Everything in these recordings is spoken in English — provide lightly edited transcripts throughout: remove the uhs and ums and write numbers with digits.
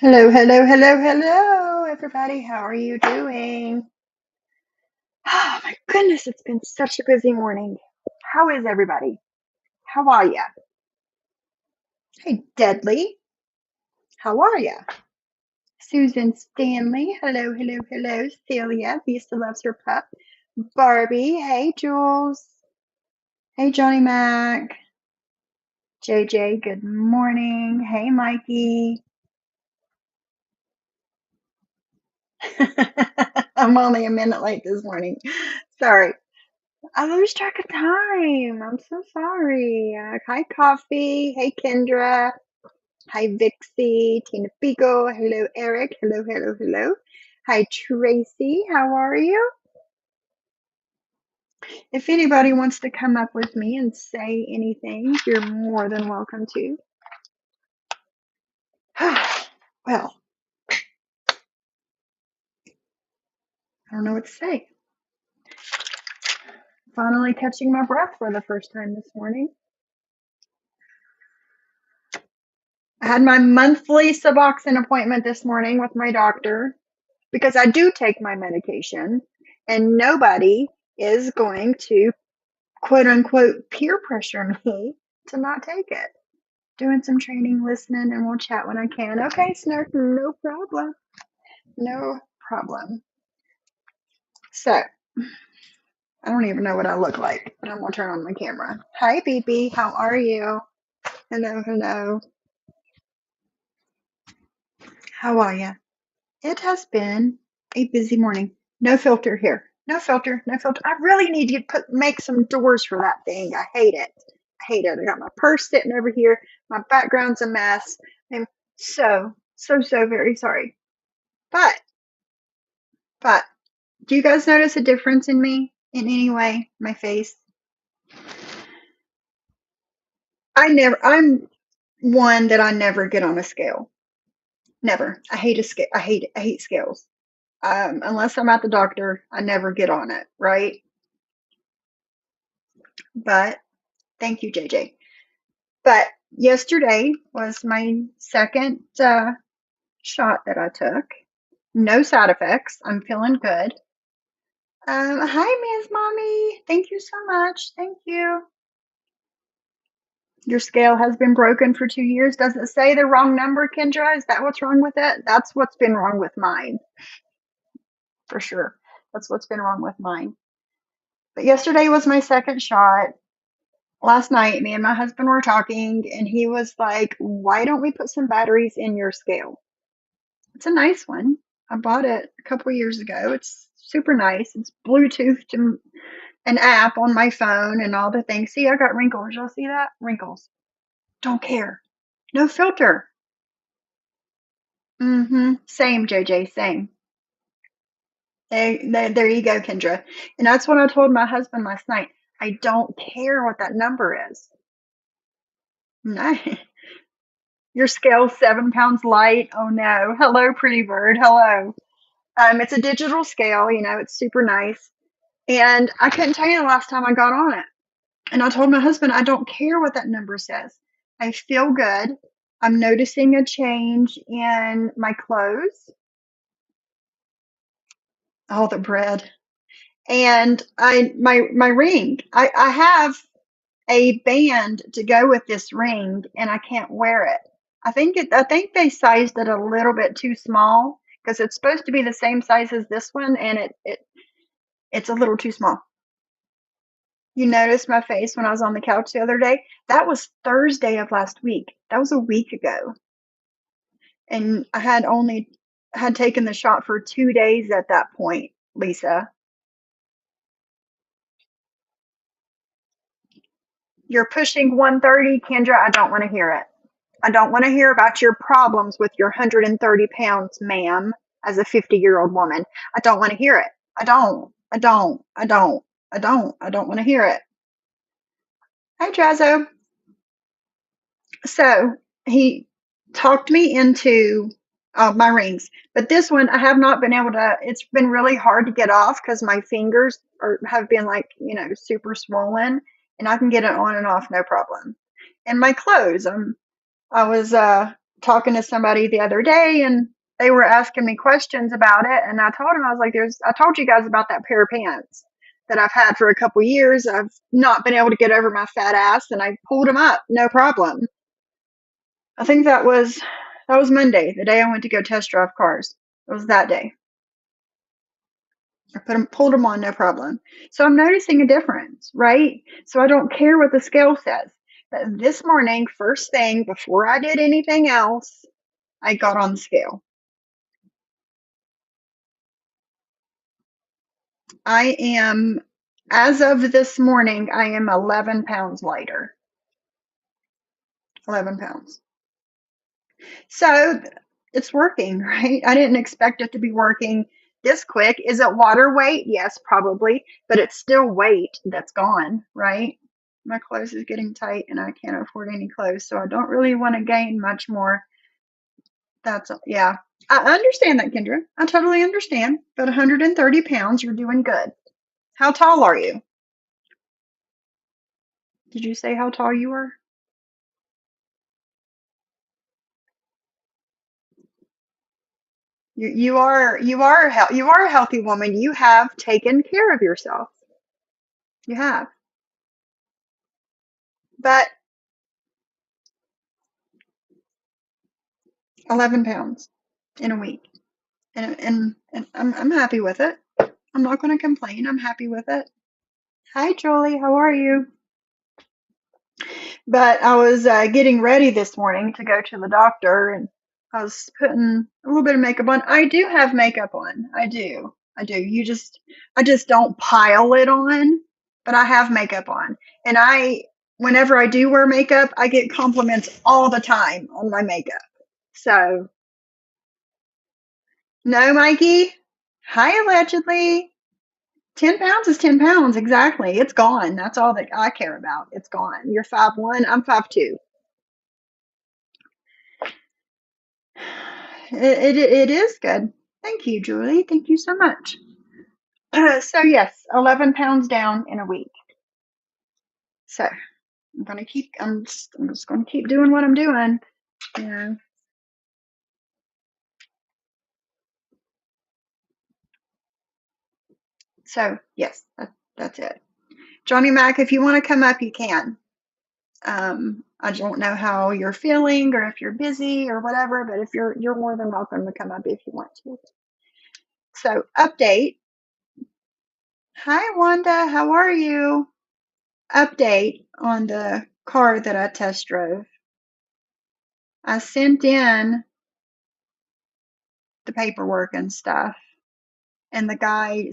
Hello, hello, hello, hello, everybody. How are you doing? Oh my goodness, it's been such a busy morning. How is everybody? How are ya? Hey, Deadly. How are ya? Susan Stanley. Hello, hello, hello. Celia. Lisa loves her pup. Barbie. Hey, Jules. Hey, Johnny Mac. JJ. Good morning. Hey, Mikey. I'm only a minute late this morning. Sorry. I lose track of time. I'm so sorry. Hi, Coffee. Hey, Kendra. Hi, Vixie. Tina Beagle. Hello, Eric. Hello, hello, hello. Hi, Tracy. How are you? If anybody wants to come up with me and say anything, you're more than welcome to. Well, I don't know what to say. Finally catching my breath for the first time this morning. I had my monthly Suboxone appointment this morning with my doctor, because I do take my medication and nobody is going to quote unquote peer pressure me to not take it. Doing some training, listening, and we'll chat when I can. Okay, Snark, no problem. No problem. So, I don't even know what I look like. I'm going to turn on my camera. Hi, BB. How are you? Hello, hello. How are you? It has been a busy morning. No filter here. No filter. No filter. I really need to make some doors for that thing. I hate it. I hate it. I got my purse sitting over here. My background's a mess. I'm so very sorry. But, but, do you guys notice a difference in me in any way? My face? I'm one that I never get on a scale. Never. I hate a scale. I hate it. I hate scales. Unless I'm at the doctor, I never get on it, right? But thank you, JJ. But yesterday was my second shot that I took. No side effects. I'm feeling good. Hi, Ms. Mommy. Thank you so much. Thank you. Your scale has been broken for 2 years. Does it say the wrong number, Kendra? Is that what's wrong with it? That's what's been wrong with mine, for sure. That's what's been wrong with mine. But yesterday was my second shot. Last night, me and my husband were talking, and he was like, "Why don't we put some batteries in your scale?" It's a nice one. I bought it a couple years ago. It's super nice. It's Bluetooth to an app on my phone and all the things. See, I got wrinkles. Y'all see that? Wrinkles. Don't care. No filter. Same, JJ. Same. There you go, Kendra. And that's what I told my husband last night. I don't care what that number is. No. Your scale's 7 pounds light. Oh no. Hello, pretty bird. Hello. It's a digital scale, it's super nice. And I couldn't tell you the last time I got on it. And I told my husband, I don't care what that number says. I feel good. I'm noticing a change in my clothes. All the bread. And my ring. I have a band to go with this ring and I can't wear it. I think they sized it a little bit too small because it's supposed to be the same size as this one and it's a little too small. You noticed my face when I was on the couch the other day? That was Thursday of last week. That was a week ago. And I had taken the shot for 2 days at that point, Lisa. You're pushing 130, Kendra. I don't want to hear it. I don't want to hear about your problems with your 130 pounds, ma'am, as a 50-year-old woman. I don't want to hear it. I don't. I don't. I don't. I don't. I don't want to hear it. Hi, Jazzo. So he talked me into my rings, but this one I have not been able to. It's been really hard to get off because my fingers have been like super swollen, and I can get it on and off no problem. And my clothes, I was talking to somebody the other day, and they were asking me questions about it, and I told them, I was like, I told you guys about that pair of pants that I've had for a couple years. I've not been able to get over my fat ass, and I pulled them up, no problem. I think that was Monday, the day I went to go test drive cars. It was that day. I pulled them on, no problem. So I'm noticing a difference, right? So I don't care what the scale says. But this morning, first thing, before I did anything else, I got on the scale. I am, as of this morning, I am 11 pounds lighter. 11 pounds. So it's working, right? I didn't expect it to be working this quick. Is it water weight? Yes, probably, but it's still weight that's gone, right? My clothes is getting tight and I can't afford any clothes, so I don't really want to gain much more. Yeah. I understand that, Kendra. I totally understand. But 130 pounds, you're doing good. How tall are you? Did you say how tall you are? You are a healthy woman. You have taken care of yourself. You have. But 11 pounds in a week. And I'm happy with it. I'm not going to complain. I'm happy with it. Hi, Julie. How are you? But I was getting ready this morning to go to the doctor, and I was putting a little bit of makeup on. I do have makeup on. I do. I do. I just don't pile it on, but I have makeup on. And whenever I do wear makeup, I get compliments all the time on my makeup. So, no, Mikey. Hi, allegedly. 10 pounds is 10 pounds. Exactly. It's gone. That's all that I care about. It's gone. You're 5'1". I'm 5'2". It is good. Thank you, Julie. Thank you so much. So yes, 11 pounds down in a week. So I'm just gonna keep doing what I'm doing. You know. So yes, that's it. Johnny Mac, if you want to come up, you can. I don't know how you're feeling or if you're busy or whatever, but if you're more than welcome to come up if you want to. So update. Hi Wanda, how are you? Update on the car that I test drove. I sent in the paperwork and stuff, and the guy,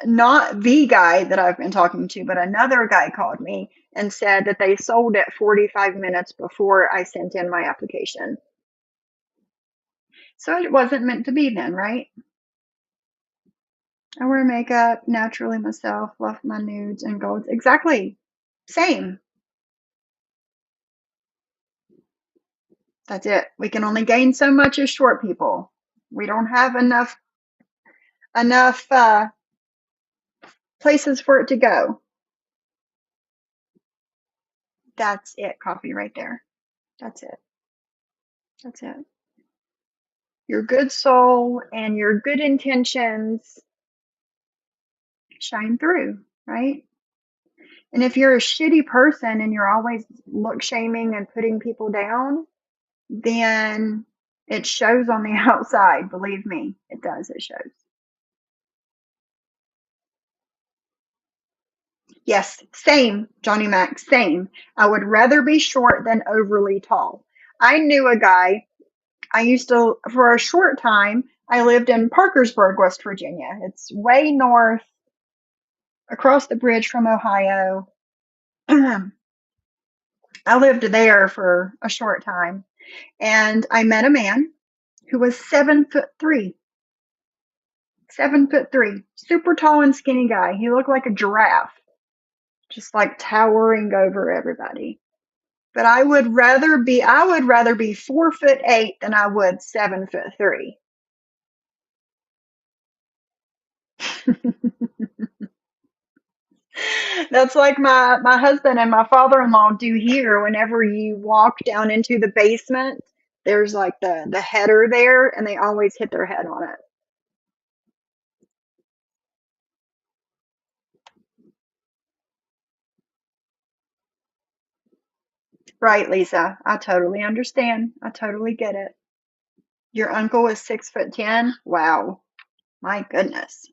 not the guy that I've been talking to, but another guy called me and said that they sold it 45 minutes before I sent in my application. So it wasn't meant to be then, right? I wear makeup naturally myself, love my nudes and golds. Exactly. Same. That's it. We can only gain so much as short people. We don't have enough places for it to go. That's it, coffee right there. That's it. That's it. Your good soul and your good intentions shine through, right? And if you're a shitty person and you're always look shaming and putting people down, then it shows on the outside. Believe me, it does. It shows. Yes, same, Johnny Mac, same. I would rather be short than overly tall. I knew a guy, for a short time, I lived in Parkersburg, West Virginia. It's way north, across the bridge from Ohio. I lived there for a short time, and I met a man who was 7'3". 7'3", super tall and skinny guy. He looked like a giraffe, just like towering over everybody. But I would rather be 4'8" than I would 7'3". That's like my husband and my father-in-law do here whenever you walk down into the basement. There's like the header there, and they always hit their head on it. Right, Lisa. I totally understand. I totally get it. Your uncle is 6'10"? Wow. My goodness.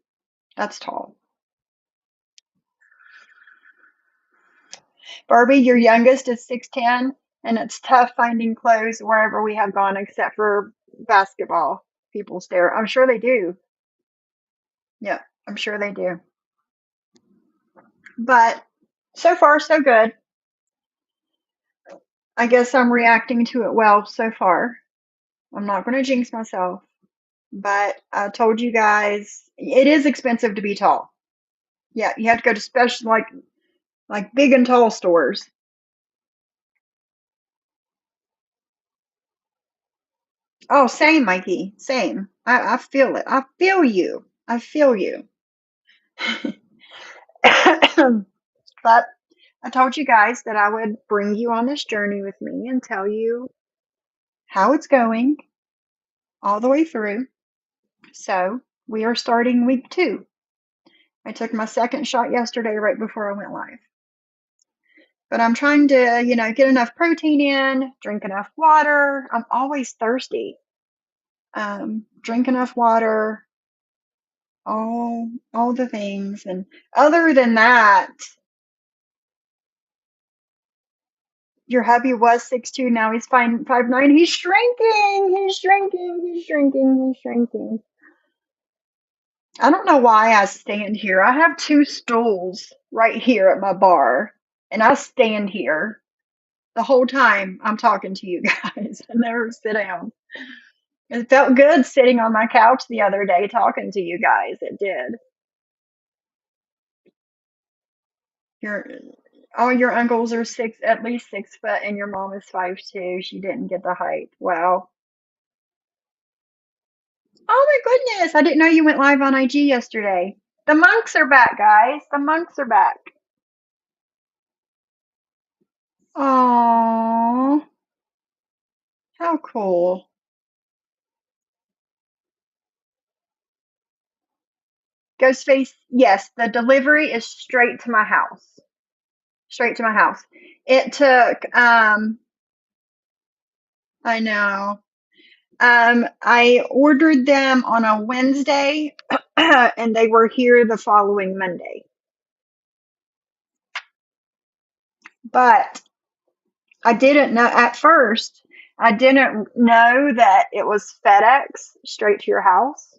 That's tall. Barbie, your youngest is 6'10", and it's tough finding clothes wherever we have gone except for basketball. People stare. I'm sure they do. Yeah, I'm sure they do. But so far, so good. I guess I'm reacting to it well so far. I'm not going to jinx myself, but I told you guys it is expensive to be tall. Yeah, you have to go to special like big and tall stores. Oh, same, Mikey. Same. I feel it. I feel you. I feel you. But I told you guys that I would bring you on this journey with me and tell you how it's going all the way through. So we are starting week 2. I took my second shot yesterday right before I went live. But I'm trying to, get enough protein in, drink enough water. I'm always thirsty. Drink enough water, all the things. And other than that, your hubby was 6'2", now he's 5'9". He's shrinking. He's shrinking. He's shrinking. He's shrinking. I don't know why I stand here. I have 2 stools right here at my bar, and I stand here the whole time I'm talking to you guys. I never sit down. It felt good sitting on my couch the other day talking to you guys. It did. Your all your uncles are at least 6 foot, and your mom is 5'2". She didn't get the height. Wow. Oh my goodness! I didn't know you went live on IG yesterday. The monks are back, guys. The monks are back. Aww, how cool. Ghostface, yes, the delivery is straight to my house. Straight to my house. It took, I know. I ordered them on a Wednesday, and they were here the following Monday. But I didn't know at first. I didn't know that it was FedEx straight to your house.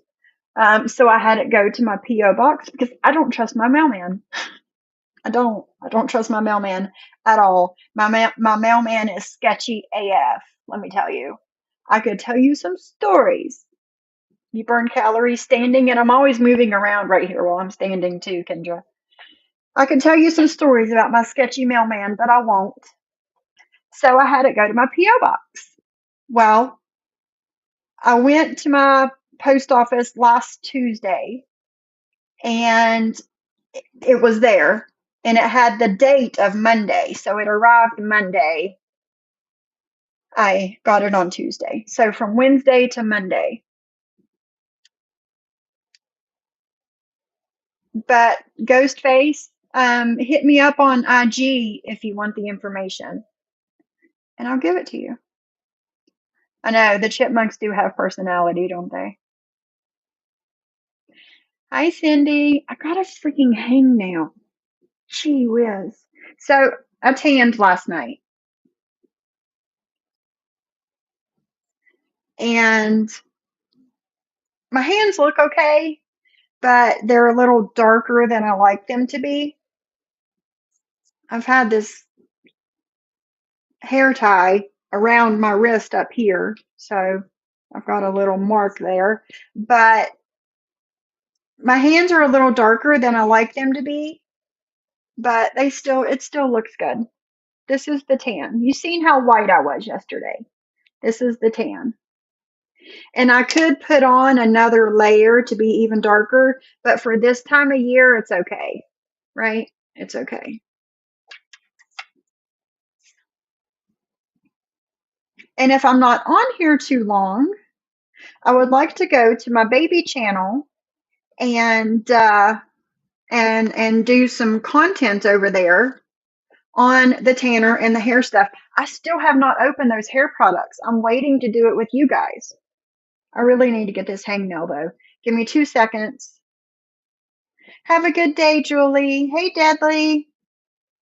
So I had it go to my P.O Box because I don't trust my mailman. I don't. I don't trust my mailman at all. My mailman is sketchy AF. Let me tell you. I could tell you some stories. You burn calories standing, and I'm always moving around right here while I'm standing too, Kendra. I could tell you some stories about my sketchy mailman, but I won't. So I had it go to my P.O Box. Well, I went to my post office last Tuesday, and it was there, and it had the date of Monday. So it arrived Monday. I got it on Tuesday. So from Wednesday to Monday. But Ghostface, hit me up on IG if you want the information, and I'll give it to you. I know the chipmunks do have personality, don't they? Hi, Cindy. I got a freaking hangnail. Gee whiz. So I tanned last night, and my hands look okay, but they're a little darker than I like them to be. I've had this hair tie around my wrist up here, so I've got a little mark there. But my hands are a little darker than I like them to be, but it still looks good. This is the tan. You seen how white I was yesterday. This is the tan. And I could put on another layer to be even darker, but for this time of year, it's okay, right? It's okay. And if I'm not on here too long, I would like to go to my baby channel and and do some content over there on the tanner and the hair stuff. I still have not opened those hair products. I'm waiting to do it with you guys. I really need to get this hangnail though. Give me 2 seconds. Have a good day, Julie. Hey, Deadly.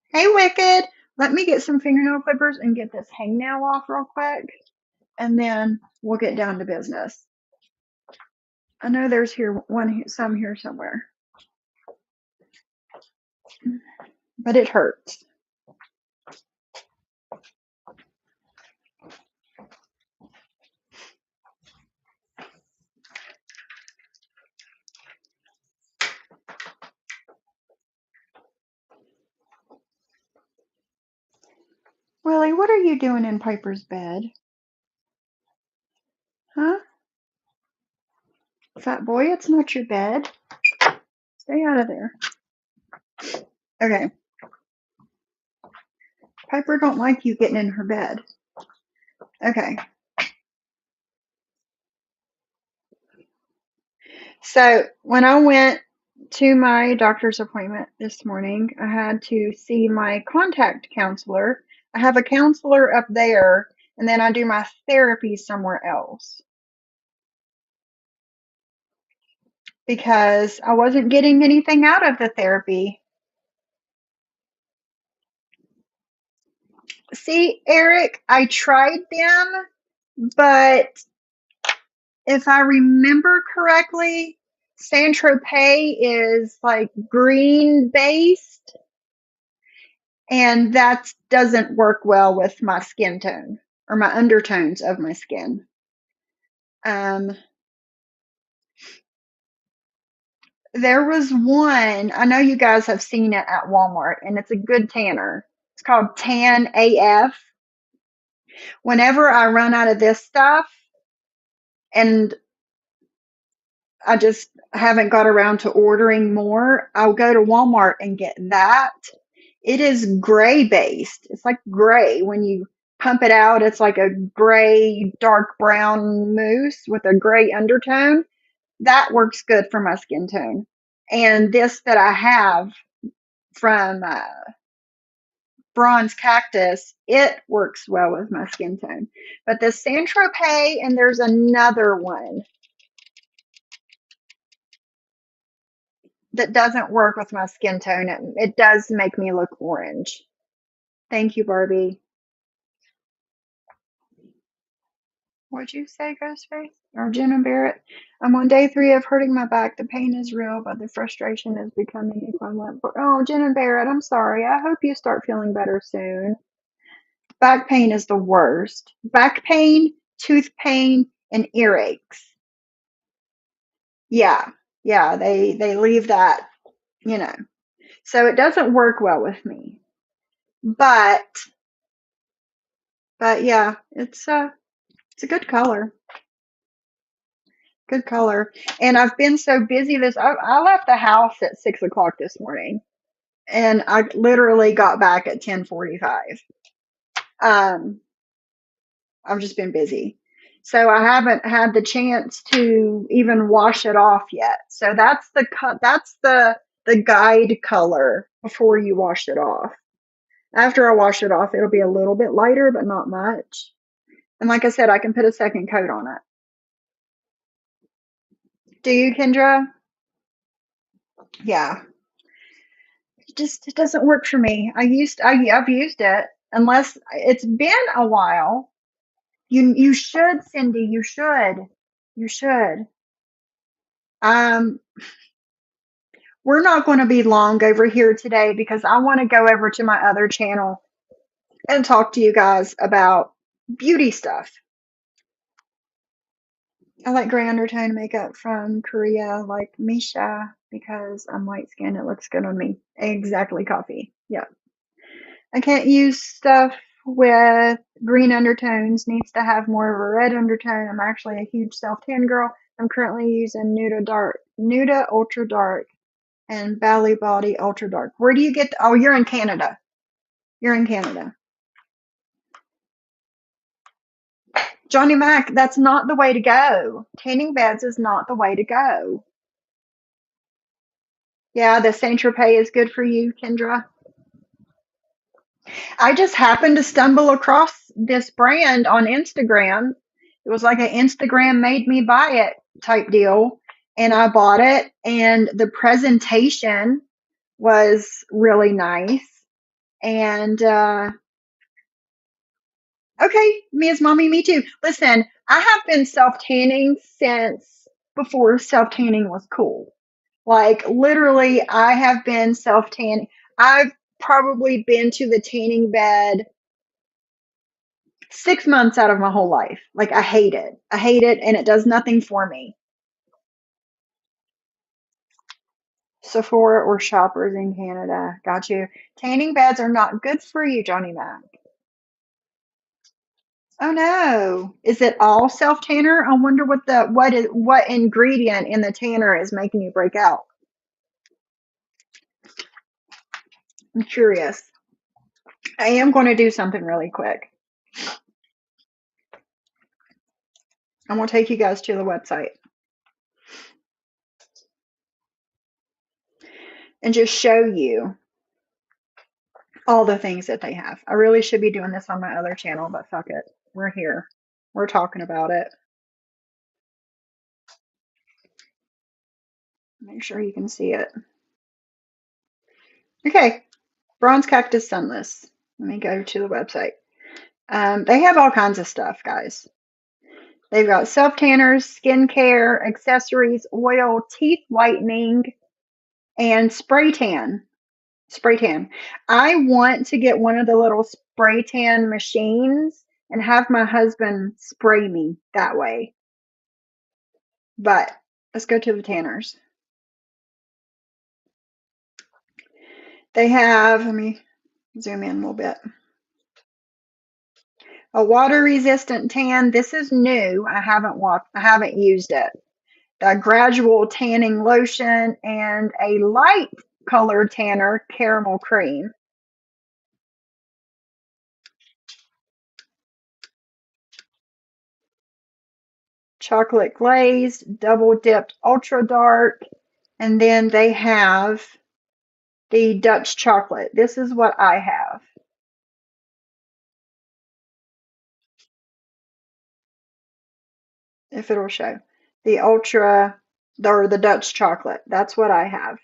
Hey, Wicked. Let me get some fingernail clippers and get this hangnail off real quick, and then we'll get down to business. I know there's some here somewhere, but it hurts. Willie, what are you doing in Piper's bed? Huh? Fat boy, it's not your bed. Stay out of there. Okay. Piper don't like you getting in her bed. Okay. So when I went to my doctor's appointment this morning, I had to see my contact counselor. I have a counselor up there, and then I do my therapy somewhere else because I wasn't getting anything out of the therapy. See, Eric, I tried them, but if I remember correctly, Saint Tropez is like green based, and that doesn't work well with my skin tone or my undertones of my skin. There was one, I know you guys have seen it at Walmart, and it's a good tanner. It's called Tan AF. Whenever I run out of this stuff and I just haven't got around to ordering more, I'll go to Walmart and get that. It is gray based. It's like gray. When you pump it out, it's like a gray, dark brown mousse with a gray undertone. That works good for my skin tone. And this that I have from Bronze Cactus, it works well with my skin tone. But the Saint Tropez, and there's another one that doesn't work with my skin tone. It does make me look orange. Thank you, Barbie. What'd you say, Ghostface? Or Jen and Barrett? I'm on day 3 of hurting my back. The pain is real, but the frustration is becoming equivalent. Oh, Jen and Barrett, I'm sorry. I hope you start feeling better soon. Back pain is the worst. Back pain, tooth pain, and earaches. Yeah, they leave that, you know. So it doesn't work well with me. But yeah, it's a good color. Good color. And I've been so busy I left the house at 6 o'clock this morning, and I literally got back at 10:45. I've just been busy. So I haven't had the chance to even wash it off yet. So that's the guide color before you wash it off. After I wash it off, it'll be a little bit lighter, but not much. And like I said, I can put a second coat on it. Do you, Kendra? Yeah. It doesn't work for me. I've used it, unless it's been a while. You should, Cindy. You should. You should. Um, we're not going to be long over here today because I want to go over to my other channel and talk to you guys about beauty stuff. I like gray undertone makeup from Korea, like Misha, because I'm light skinned. It looks good on me. Exactly, coffee. Yeah. I can't use stuff with green undertones. Needs to have more of a red undertone. I'm actually a huge self tan girl. I'm currently using Nuda Ultra Dark, and Bally Body Ultra Dark. Where do you get? Oh, you're in Canada. You're in Canada. Johnny Mac, that's not the way to go. Tanning beds is not the way to go. Yeah, the Saint Tropez is good for you, Kendra. I just happened to stumble across this brand on Instagram. It was like an Instagram made me buy it type deal. And I bought it, and the presentation was really nice. And okay, Mia's mommy, me too. Listen, I have been self tanning since before self tanning was cool. Like literally, I have been self tanning. I've probably been to the tanning bed 6 months out of my whole life. Like I hate it. I hate it, and it does nothing for me. Sephora or shoppers in Canada. Got you. Tanning beds are not good for you, Johnny Mac. Oh no. Is it all self tanner? I wonder what ingredient in the tanner is making you break out. I'm curious. I am going to do something really quick. I'm going to take you guys to the website and just show you all the things that they have. I really should be doing this on my other channel, but fuck it. We're here. We're talking about it. Make sure you can see it. Okay. Bronze Cactus Sunless. Let me go to the website. They have all kinds of stuff, guys. They've got self tanners, skincare, accessories, oil, teeth whitening, and spray tan. Spray tan. I want to get one of the little spray tan machines and have my husband spray me that way. But let's go to the tanners. They have, let me zoom in a little bit. A water resistant tan. This is new. I haven't used it. A gradual tanning lotion and a light colored tanner caramel cream. Chocolate glazed, double dipped ultra dark, and then they have the Dutch chocolate. This is what I have. If it'll show. The ultra or the Dutch chocolate. That's what I have.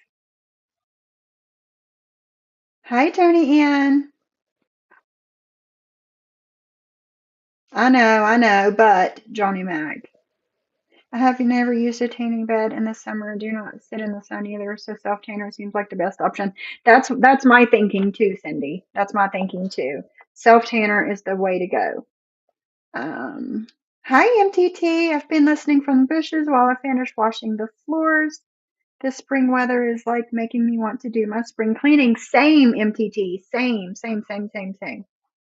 Hi, Tony Ann. I know, but Johnny Mac. I have never used a tanning bed in the summer. Do not sit in the sun either, so self tanner seems like the best option. That's my thinking too, Cindy. That's my thinking too. Self tanner is the way to go. Hi MTT. I've been listening from the bushes while I finish washing the floors. This spring weather is like making me want to do my spring cleaning. Same MTT.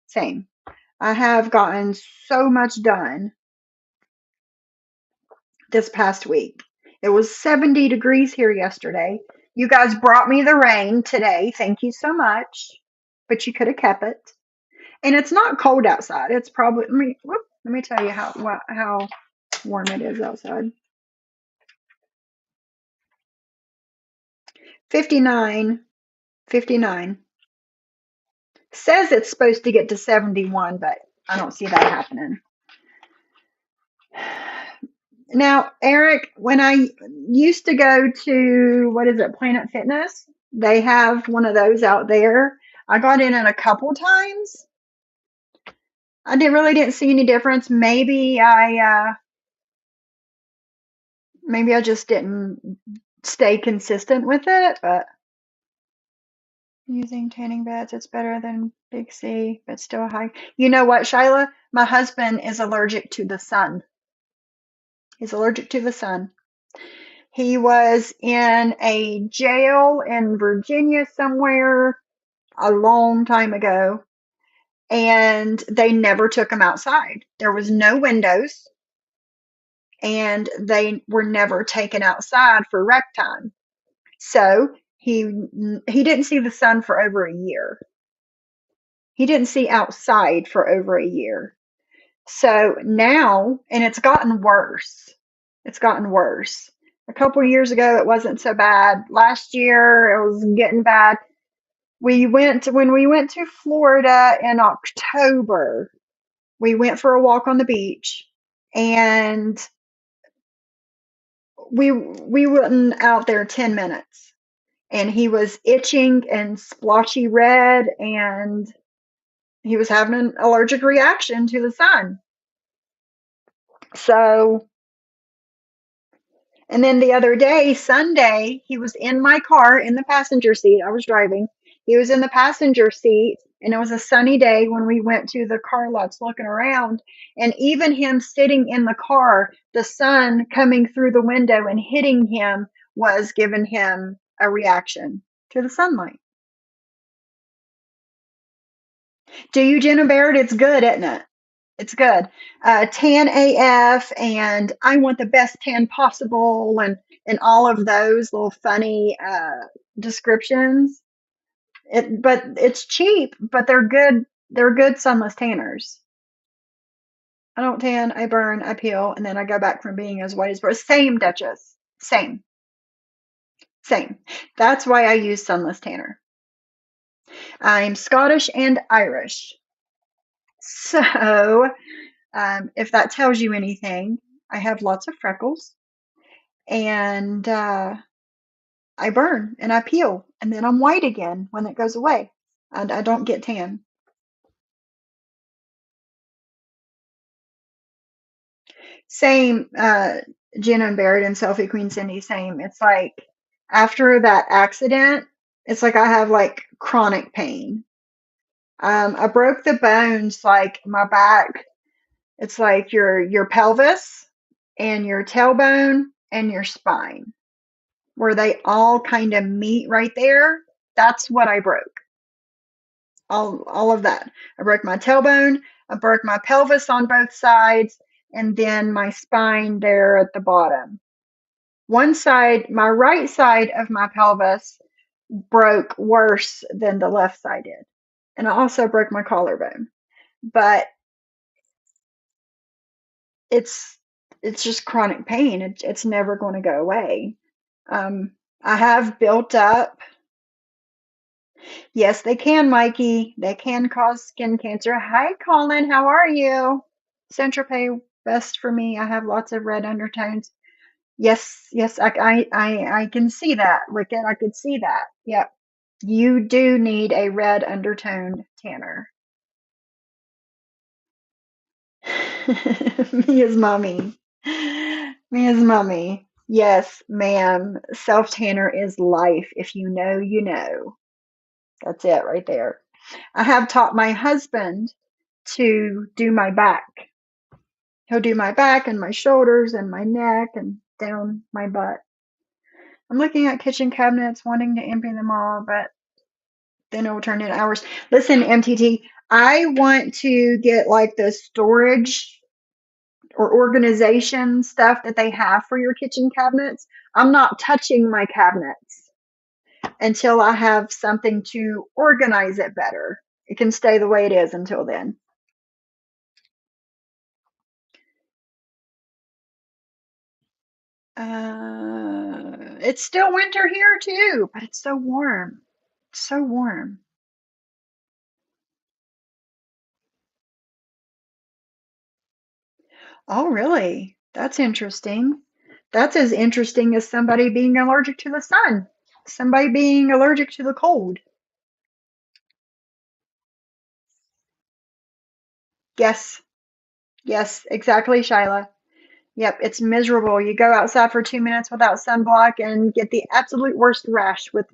Same. I have gotten so much done this past week. It was 70 degrees here yesterday. You guys brought me the rain today. Thank you so much. But you could have kept it. And it's not cold outside. It's probably let me tell you how warm it is outside. 59. 59. Says it's supposed to get to 71, but I don't see that happening. Now, Eric, when I used to go to, what is it, Planet Fitness, they have one of those out there. I got in it a couple times. I didn't see any difference. Maybe I just didn't stay consistent with it, but using tanning beds, it's better than Big C, but still high. You know what, Shyla? My husband is allergic to the sun. He's allergic to the sun. He was in a jail in Virginia somewhere a long time ago, and they never took him outside. There was no windows, and they were never taken outside for rec time. So he didn't see the sun for over a year. He didn't see outside for over a year. So now, and it's gotten worse. It's gotten worse. A couple years ago, it wasn't so bad. Last year, it was getting bad. When we went to Florida in October, we went for a walk on the beach, and we went out there 10 minutes, and he was itching and splotchy red, and he was having an allergic reaction to the sun. So, and then the other day, Sunday, he was in my car in the passenger seat. I was driving. He was in the passenger seat, and it was a sunny day when we went to the car lots looking around. And even him sitting in the car, the sun coming through the window and hitting him was giving him a reaction to the sunlight. Do you, Jenna Barrett? It's good, isn't it? It's good. Tan AF, and I want the best tan possible, and all of those little funny descriptions. But it's cheap, but they're good. They're good sunless tanners. I don't tan, I burn, I peel, and then I go back from being as white as bird. Same, Duchess. Same, same. That's why I use sunless tanner. I'm Scottish and Irish. So, if that tells you anything, I have lots of freckles, and I burn and I peel, and then I'm white again when it goes away, and I don't get tan. Same, Jenna and Barrett and Selfie Queen Cindy, same. It's like after that accident, it's like I have like chronic pain. I broke the bones, like my back. It's like your pelvis and your tailbone and your spine, where they all kind of meet right there. That's what I broke. All of that. I broke my tailbone, I broke my pelvis on both sides, and then my spine there at the bottom. One side, my right side of my pelvis broke worse than the left side did. And I also broke my collarbone. But it's it's just chronic pain. It's never going to go away. Um, I have built up. Yes, they can, Mikey. They can cause skin cancer. Hi, Colin. How are you? Central best for me. I have lots of red undertones. Yes, yes, I can see that, Wicked. I could see that. Yep. You do need a red undertoned tanner. Me as mommy. Me as mommy. Yes, ma'am. Self tanner is life. If you know, you know. That's it right there. I have taught my husband to do my back. He'll do my back and my shoulders and my neck and down my butt. I'm looking at kitchen cabinets, wanting to empty them all, but then it will turn into hours. Listen, MTT, I want to get like the storage or organization stuff that they have for your kitchen cabinets. I'm not touching my cabinets until I have something to organize it better. It can stay the way it is until then. It's still winter here too, but it's so warm. So warm. Oh, really? That's interesting. That's as interesting as somebody being allergic to the sun, somebody being allergic to the cold. Yes, yes, exactly, Shyla. Yep, it's miserable. You go outside for 2 minutes without sunblock and get the absolute worst rash with,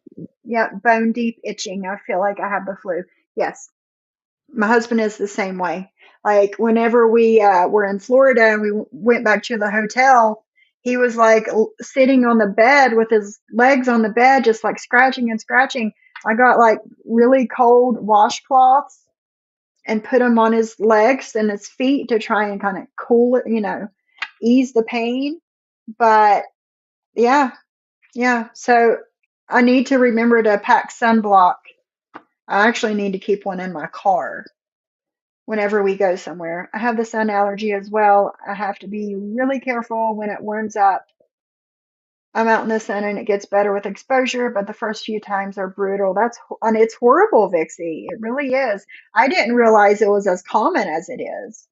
yep, bone deep itching. I feel like I have the flu. Yes, my husband is the same way. Like whenever we were in Florida and we went back to the hotel, he was like sitting on the bed with his legs on the bed, just like scratching and scratching. I got like really cold washcloths and put them on his legs and his feet to try and kind of cool it, ease the pain. But yeah, yeah. So I need to remember to pack sunblock. I actually need to keep one in my car whenever we go somewhere. I have the sun allergy as well. I have to be really careful when it warms up. I'm out in the sun and it gets better with exposure, but the first few times are brutal. And it's horrible, Vixie. It really is. I didn't realize it was as common as it is.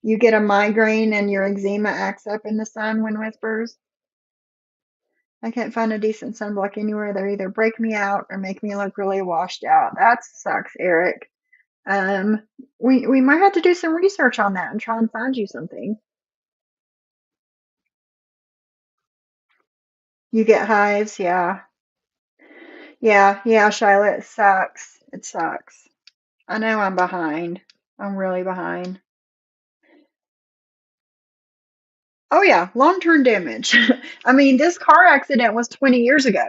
You get a migraine and your eczema acts up in the sun when whispers. I can't find a decent sunblock anywhere. They either break me out or make me look really washed out. That sucks, Eric. Um, we might have to do some research on that and try and find you something. You get hives, yeah. Yeah, Charlotte, it sucks. It sucks. I know I'm behind. I'm really behind. Oh yeah, long-term damage. I mean, this car accident was 20 years ago.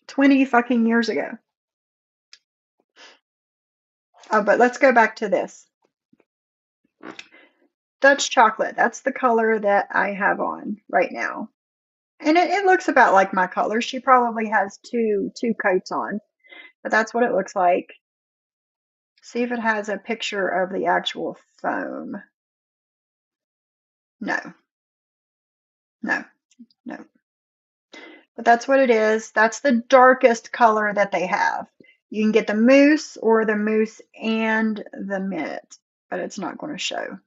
20 fucking years ago. Oh, but let's go back to this. Dutch chocolate. That's the color that I have on right now. And it looks about like my color. She probably has two coats on, but that's what it looks like. See if it has a picture of the actual foam. No, no, no. But that's what it is. That's the darkest color that they have. You can get the mousse or the mousse and the mint, but it's not going to show.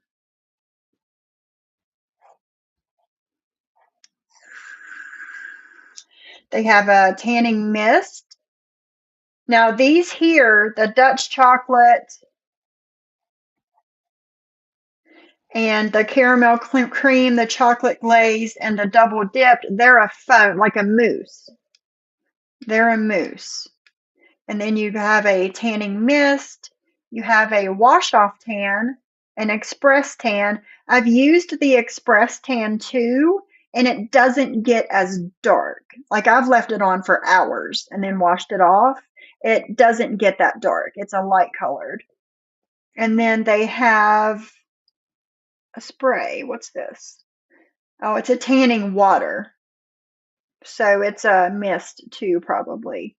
They have a tanning mist. Now these here, the Dutch chocolate and the caramel cream, the chocolate glaze, and the double dipped, they're a foam, like a mousse. They're a mousse. And then you have a tanning mist. You have a wash off tan, an express tan. I've used the express tan too, and it doesn't get as dark. Like I've left it on for hours and then washed it off. It doesn't get that dark. It's a light colored. And then they have a spray. What's this? Oh, it's a tanning water. So it's a mist too, probably.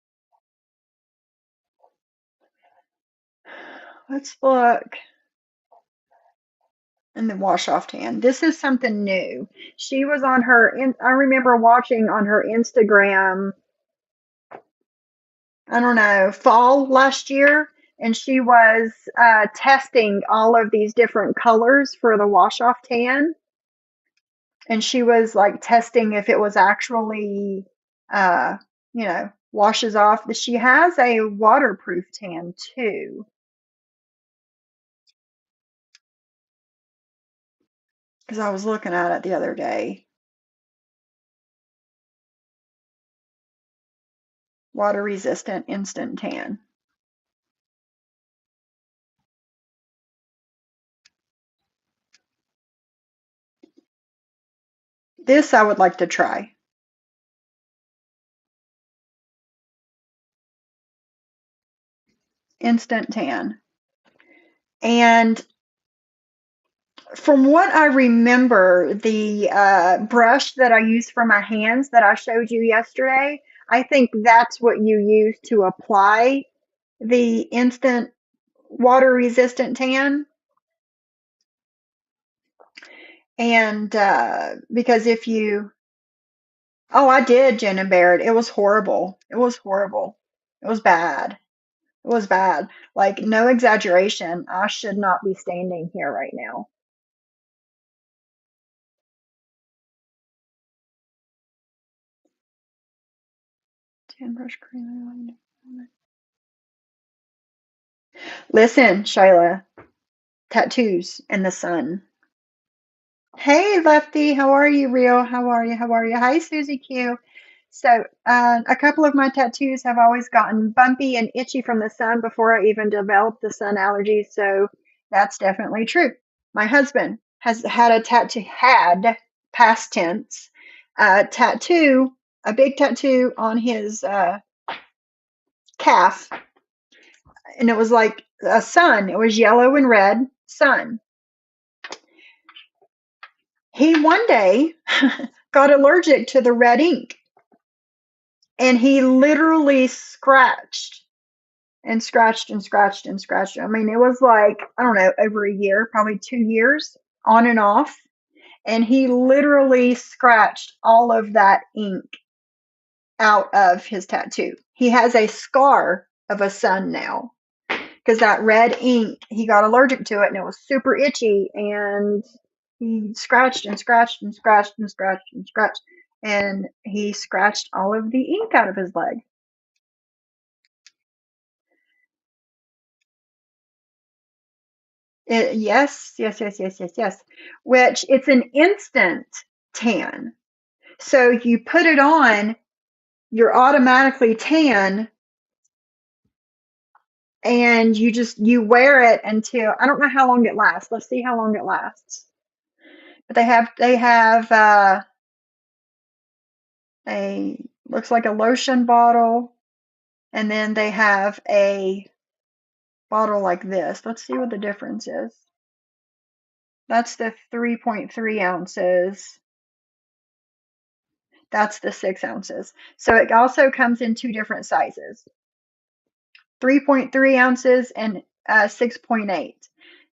Let's look. And the wash off tan. This is something new. She was on I remember watching on her Instagram, I don't know, fall last year, and she was testing all of these different colors for the wash off tan. And she was like testing if it was actually, uh, washes off. She has a waterproof tan too. Because I was looking at it the other day. Water resistant instant tan. This I would like to try. Instant tan. And from what I remember, the brush that I use for my hands that I showed you yesterday, I think that's what you use to apply the instant water resistant tan. And because if you, oh, I did, Jen and Baird. It was horrible. It was horrible. It was bad. It was bad. Like, no exaggeration. I should not be standing here right now. Tan brush cream. Listen, Shyla, tattoos in the sun. Hey, Lefty, how are you, Real? How are you? How are you? Hi, Susie Q. So, a couple of my tattoos have always gotten bumpy and itchy from the sun before I even developed the sun allergy. So, that's definitely true. My husband has had a tattoo, had past tense, tattoo, a big tattoo on his calf, and it was like a sun. It was yellow and red sun. He one day got allergic to the red ink. And he literally scratched and scratched and scratched and scratched. I mean, it was like, I don't know, over a year, probably 2 years on and off. And he literally scratched all of that ink out of his tattoo. He has a scar of a sun now because that red ink, he got allergic to it and it was super itchy. And he scratched and scratched and scratched and scratched and scratched. And he scratched all of the ink out of his leg. Yes, yes, yes, yes, yes, yes. Which it's an instant tan. So you put it on, you're automatically tan, and you wear it until I don't know how long it lasts. Let's see how long it lasts. But they have a looks like a lotion bottle, and then they have a bottle like this. Let's see what the difference is. That's the 3.3 ounces. That's the 6 ounces. So it also comes in two different sizes, 3.3 ounces and 6.8.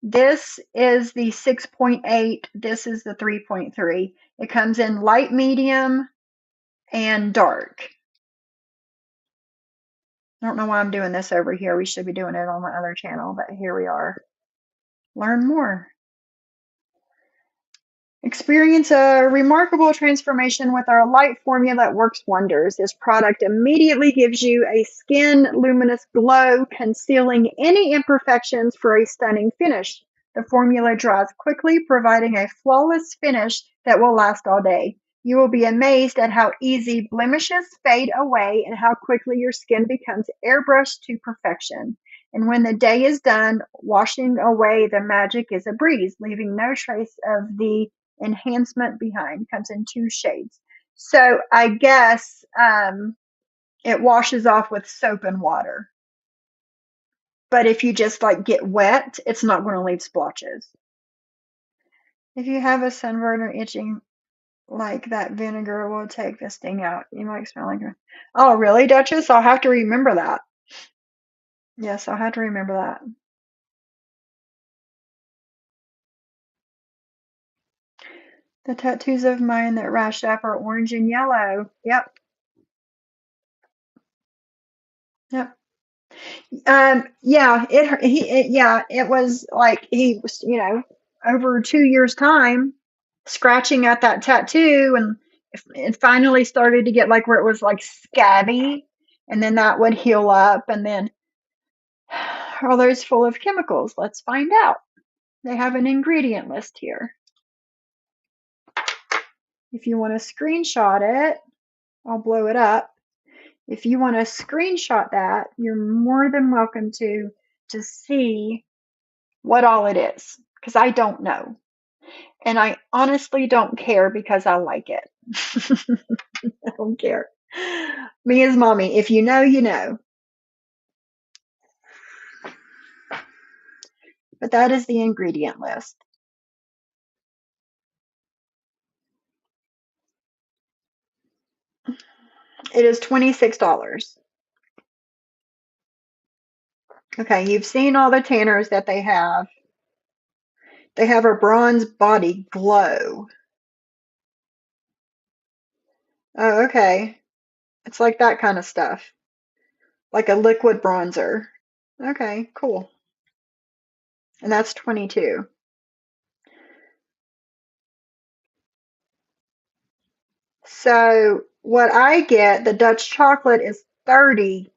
This is the 6.8. This is the 3.3. It comes in light, medium, and dark. I don't know why I'm doing this over here. We should be doing it on my other channel, but here we are. Learn more. Experience a remarkable transformation with our light formula that works wonders. This product immediately gives you a skin luminous glow, concealing any imperfections for a stunning finish. The formula dries quickly, providing a flawless finish that will last all day. You will be amazed at how easy blemishes fade away and how quickly your skin becomes airbrushed to perfection. And when the day is done, washing away the magic is a breeze, leaving no trace of the enhancement behind. Comes in two shades. So I guess it washes off with soap and water. But if you just like get wet, it's not going to leave splotches. If you have a sunburn or itching, like that vinegar will take the sting out. You might smell like it. Oh, really, Duchess? I'll have to remember that. Yes, I'll have to remember that. The tattoos of mine that rashed up are orange and yellow. Yep, yep. Yeah, it was like he was, over 2 years time scratching at that tattoo, and it finally started to get like where it was like scabby, and then that would heal up, and then are those full of chemicals? Let's find out. They have an ingredient list here. If you want to screenshot it, I'll blow it up. If you want to screenshot that, you're more than welcome to see what all it is, because I don't know. And I honestly don't care because I like it. I don't care. Me as mommy, if you know, you know. But that is the ingredient list. It is $26. Okay, you've seen all the tanners that they have. They have a bronze body glow. Oh, okay. It's like that kind of stuff. Like a liquid bronzer. Okay, cool. And that's 22. So what I get, the Dutch chocolate is 30.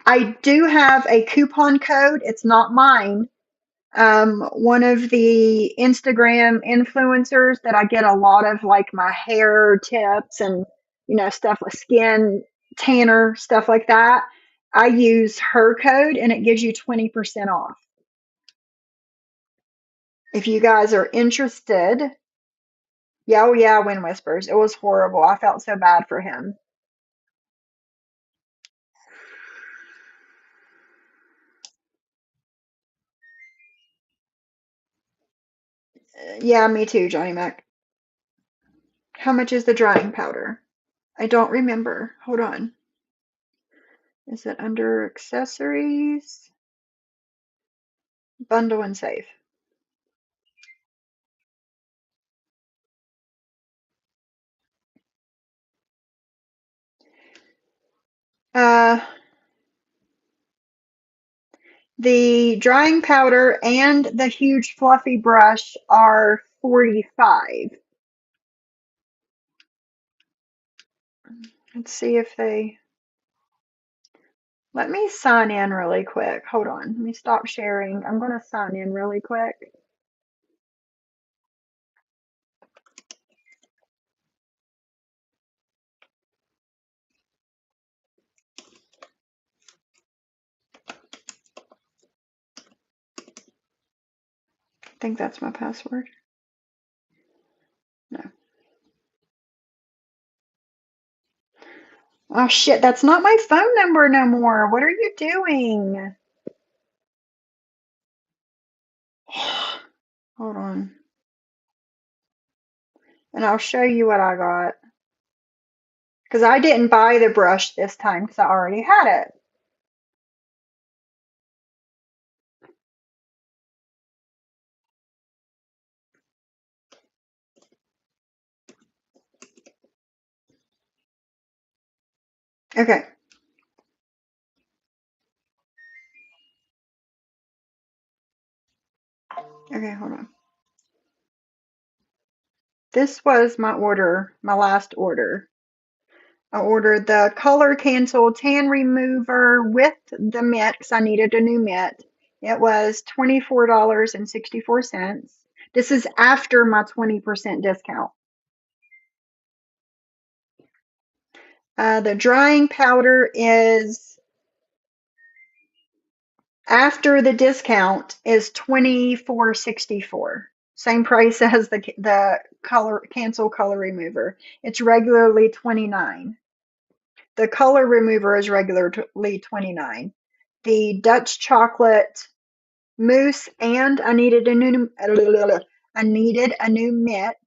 I do have a coupon code. It's not mine. One of the Instagram influencers that I get a lot of like my hair tips and stuff like skin tanner stuff like that. I use her code and it gives you 20% off. If you guys are interested, yeah, oh yeah, Wind Whispers. It was horrible. I felt so bad for him. Yeah, me too, Johnny Mac. How much is the drying powder? I don't remember. Hold on. Is it under accessories? Bundle and save. Uh, the drying powder and the huge fluffy brush are 45. Let's see if they let me sign in really quick. Hold on. Let me stop sharing. I'm going to sign in really quick. I think that's my password. No. Oh shit, that's not my phone number no more. What are you doing? Hold on. And I'll show you what I got. Because I didn't buy the brush this time because I already had it. Okay. Okay, hold on. This was my order, my last order. I ordered the color cancel tan remover with the mitt because I needed a new mitt. It was $24.64. This is after my 20% discount. The drying powder is after the discount is $24.64. Same price as the color cancel color remover. It's regularly $29. The color remover is regularly $29. The Dutch chocolate mousse, and I needed a new mitt.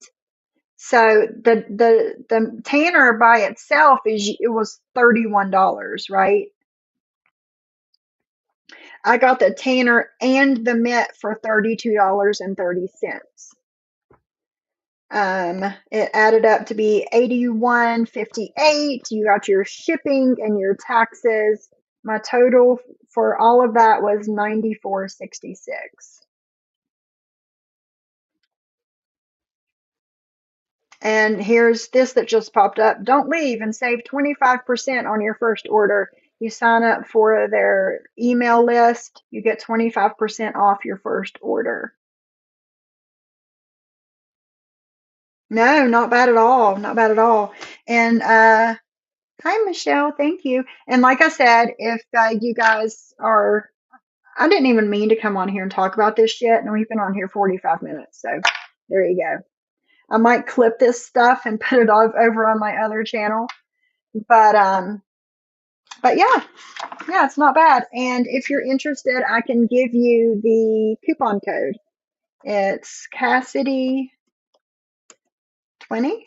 So the tanner by itself it was $31, right? I got the tanner and the mitt for $32.30. It added up to be $81.58. You got your shipping and your taxes. My total for all of that was $94.66. And here's this that just popped up. Don't leave and save 25% on your first order. You sign up for their email list, you get 25% off your first order. No, not bad at all. Not bad at all. And hi, Michelle. Thank you. And like I said, if you guys are, I didn't even mean to come on here and talk about this shit, and we've been on here 45 minutes. So there you go. I might clip this stuff and put it over on my other channel. But yeah, it's not bad. And if you're interested, I can give you the coupon code. It's Cassidy 20.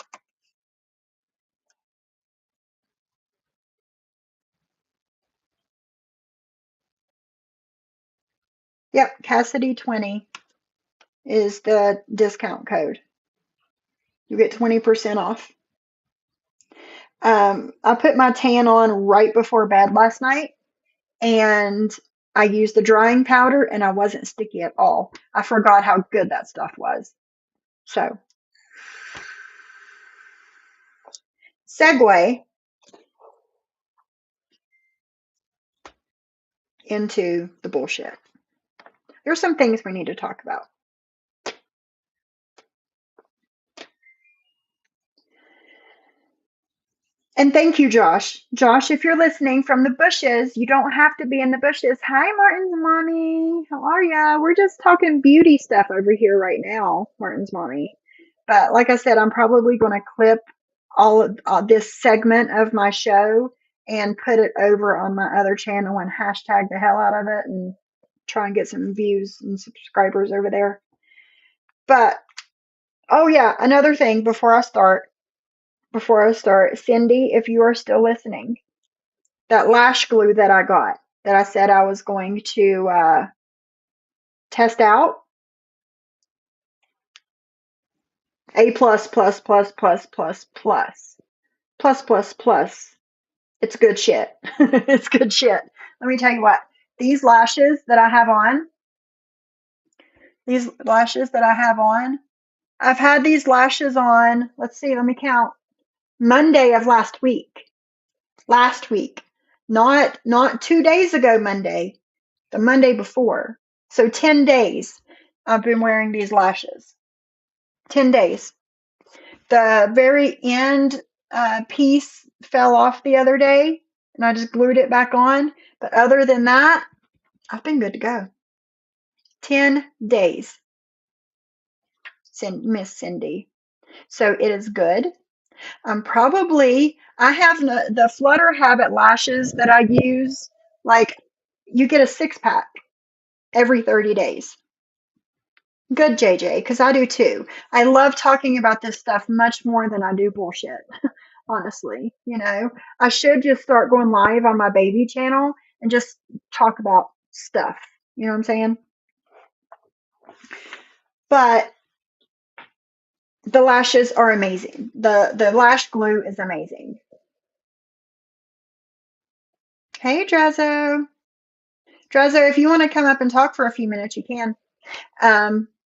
Yep, Cassidy 20 is the discount code. You get 20% off. I put my tan on right before bed last night, and I used the drying powder, and I wasn't sticky at all. I forgot how good that stuff was. So, segue into the bullshit. There's some things we need to talk about. And thank you, Josh. Josh, if you're listening from the bushes, you don't have to be in the bushes. Hi, Martin's mommy. How are ya? We're just talking beauty stuff over here right now, Martin's mommy. But like I said, I'm probably going to clip all of this segment of my show and put it over on my other channel and hashtag the hell out of it and try and get some views and subscribers over there. But, oh yeah, another thing before I start. before I start, Cindy, if you are still listening, that lash glue that I got, that I said I was going to test out, A plus plus plus plus plus plus plus plus plus. It's good shit. It's good shit. Let me tell you what. These lashes that I have on, these lashes that I have on, I've had these lashes on, let's see, let me count. Monday of last week. Last week. Not 2 days ago Monday, the Monday before. So 10 days I've been wearing these lashes. 10 days. The very end piece fell off the other day and I just glued it back on. But other than that, I've been good to go. 10 days, Miss Cindy. So it is good. I have the Flutter Habit lashes that I use. Like, you get a 6-pack every 30 days. Good, JJ, because I do too. I love talking about this stuff much more than I do bullshit. Honestly, I should just start going live on my baby channel and just talk about stuff. You know what I'm saying? But the lashes are amazing. The lash glue is amazing. Hey, Drazo. Drazo, if you want to come up and talk for a few minutes, you can.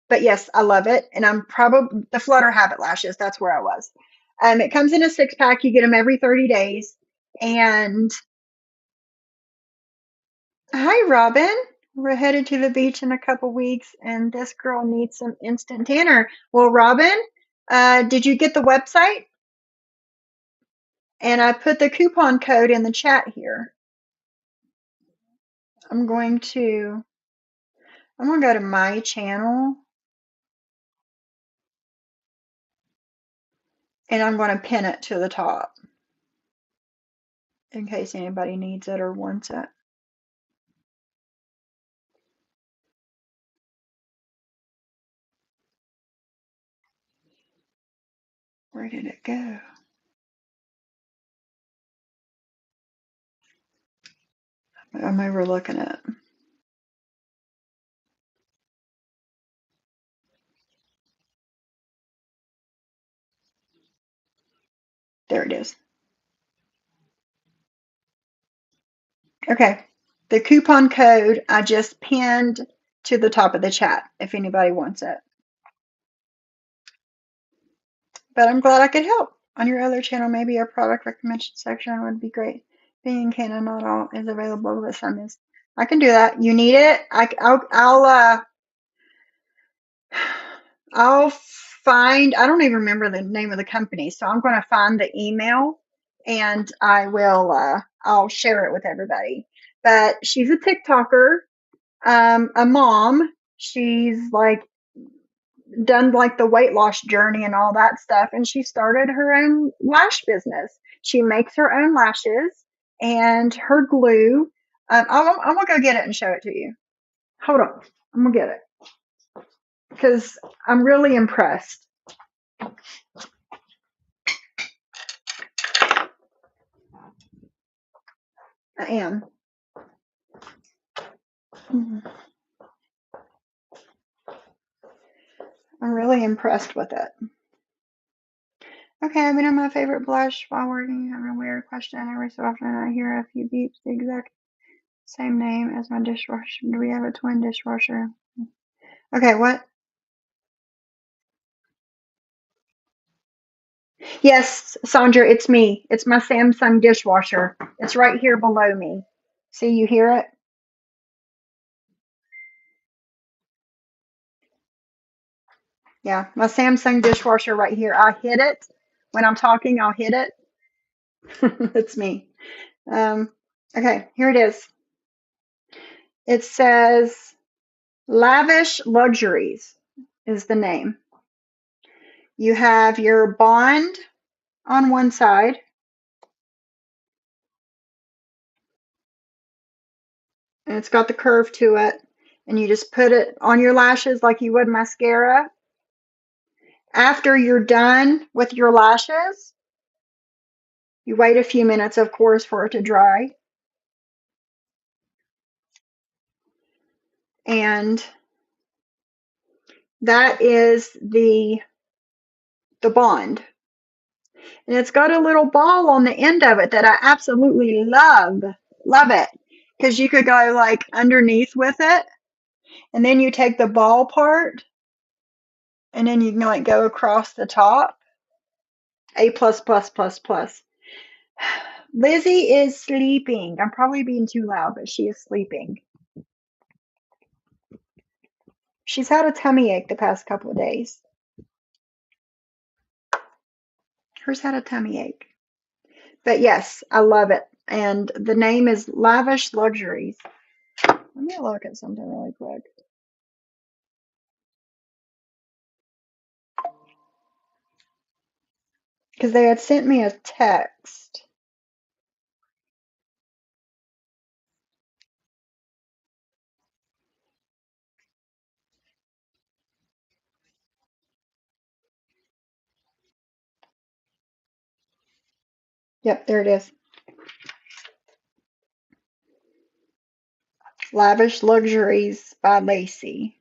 But yes, I love it. And I'm probably the Flutter Habit lashes. That's where I was. It comes in a 6-pack. You get them every 30 days. And hi, Robin. We're headed to the beach in a couple weeks, and this girl needs some instant tanner. Well, Robin, did you get the website? And I put the coupon code in the chat here. I'm going to go to my channel, and I'm going to pin it to the top in case anybody needs it or wants it. Where did it go? I'm overlooking it. There it is. Okay. The coupon code I just pinned to the top of the chat if anybody wants it. But I'm glad I could help. On your other channel, maybe a product recommendation section would be great. Being in Canada, not all is available, but some is. I can do that. You need it? I'll find, I don't even remember the name of the company, so I'm going to find the email and I'll share it with everybody. But she's a TikToker, a mom. She's like done like the weight loss journey and all that stuff, and she started her own lash business. She makes her own lashes and her glue. I'm gonna go get it and show it to you. Hold on, I'm gonna get it because I'm really impressed. I am. I'm really impressed with it. Okay, I've been on my favorite blush while working. I have a weird question every so often. I hear a few beeps, the exact same name as my dishwasher. Do we have a twin dishwasher? Okay, what? Yes, Sandra, it's me. It's my Samsung dishwasher. It's right here below me. See, you hear it? Yeah, my Samsung dishwasher right here. I hit it. When I'm talking, I'll hit it. It's me. Okay, here it is. It says Lavish Luxuries is the name. You have your bond on one side. And it's got the curve to it. And you just put it on your lashes like you would mascara. After you're done with your lashes, You wait a few minutes, of course, for it to dry. And that is the bond. And it's got a little ball on the end of it that I absolutely love. Love it. Because you could go like underneath with it. And then you take the ball part. And then you can like go across the top. A plus plus plus plus. Lizzie is sleeping. I'm probably being too loud, but she is sleeping. She's had a tummy ache the past couple of days. Hers had a tummy ache. But yes, I love it. And the name is Lavish Luxuries. Let me look at something really quick. Because they had sent me a text. Yep, there it is. Lavish Luxuries by Lacey.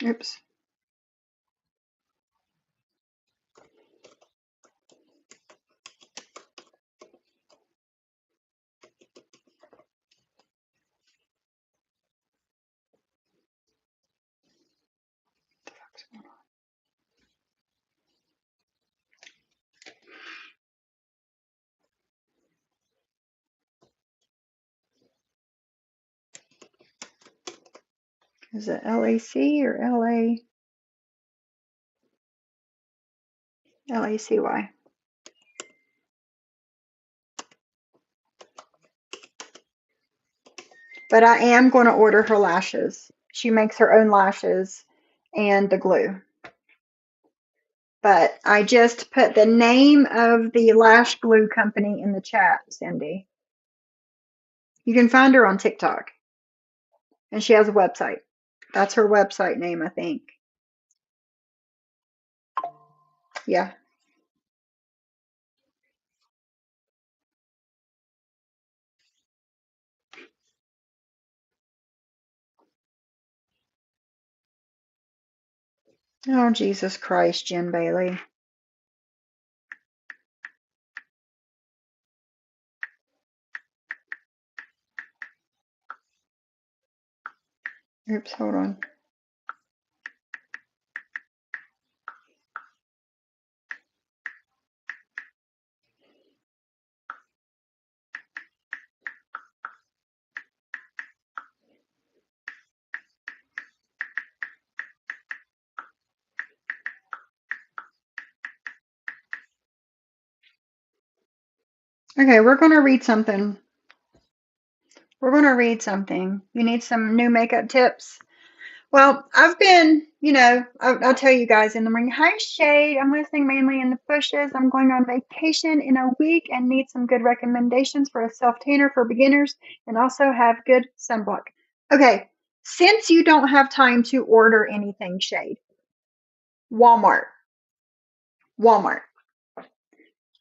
Oops. Is it LAC or LACY? But I am going to order her lashes. She makes her own lashes and the glue. But I just put the name of the lash glue company in the chat, Cindy. You can find her on TikTok. And she has a website. That's her website name, I think. Yeah. Oh, Jesus Christ, Jen Bailey. Oops, hold on. Okay, we're going to read something. We're going to read something. You need some new makeup tips? Well, I've been, I'll tell you guys in the morning. Hi, Shade. I'm listening mainly in the bushes. I'm going on vacation in a week and need some good recommendations for a self-tanner for beginners and also have good sunblock. Okay, since you don't have time to order anything, Shade, Walmart. Walmart.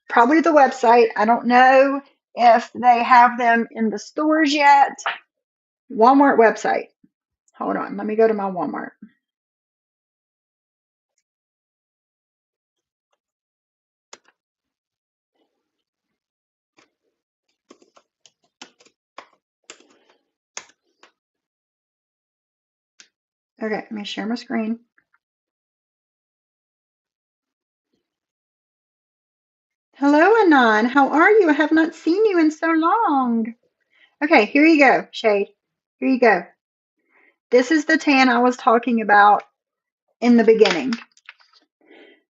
Probably the website. I don't know if they have them in the stores yet. Walmart website. Hold on. Let me go to my Walmart. Okay, let me share my screen. Hello, Anon. How are you? I have not seen you in so long. Okay, here you go, Shade. Here you go. This is the tan I was talking about in the beginning.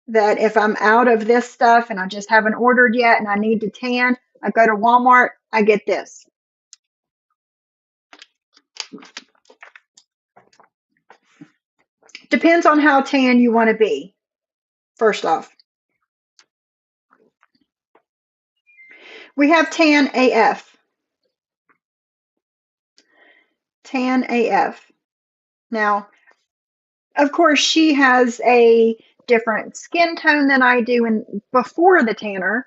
That if I'm out of this stuff and I just haven't ordered yet and I need to tan, I go to Walmart, I get this. Depends on how tan you want to be, first off. We have Tan AF. Tan AF. Now, Of course, she has a different skin tone than I do before the tanner.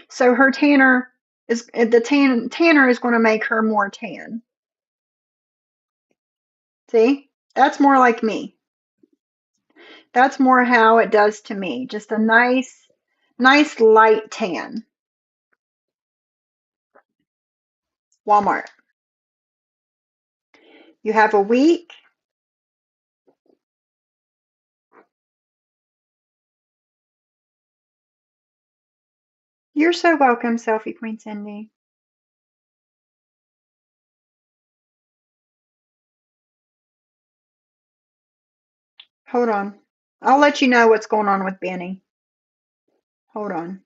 So her tanner is going to make her more tan. See? That's more like me. That's more how it does to me. Just a nice light tan. Walmart. You have a week. You're so welcome, Selfie Queen Cindy. Hold on. I'll let you know what's going on with Benny. Hold on.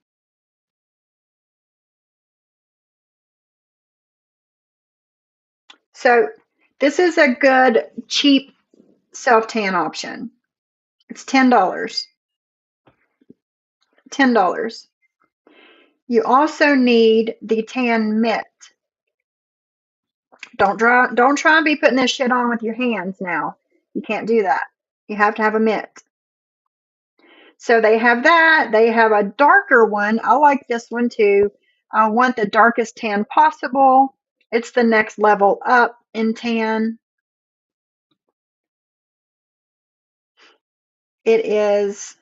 So this is a good, cheap self-tan option. It's $10. $10. You also need the tan mitt. Don't try and be putting this shit on with your hands now. You can't do that. You have to have a mitt. So they have that. They have a darker one. I like this one too. I want the darkest tan possible. It's the next level up in tan. It is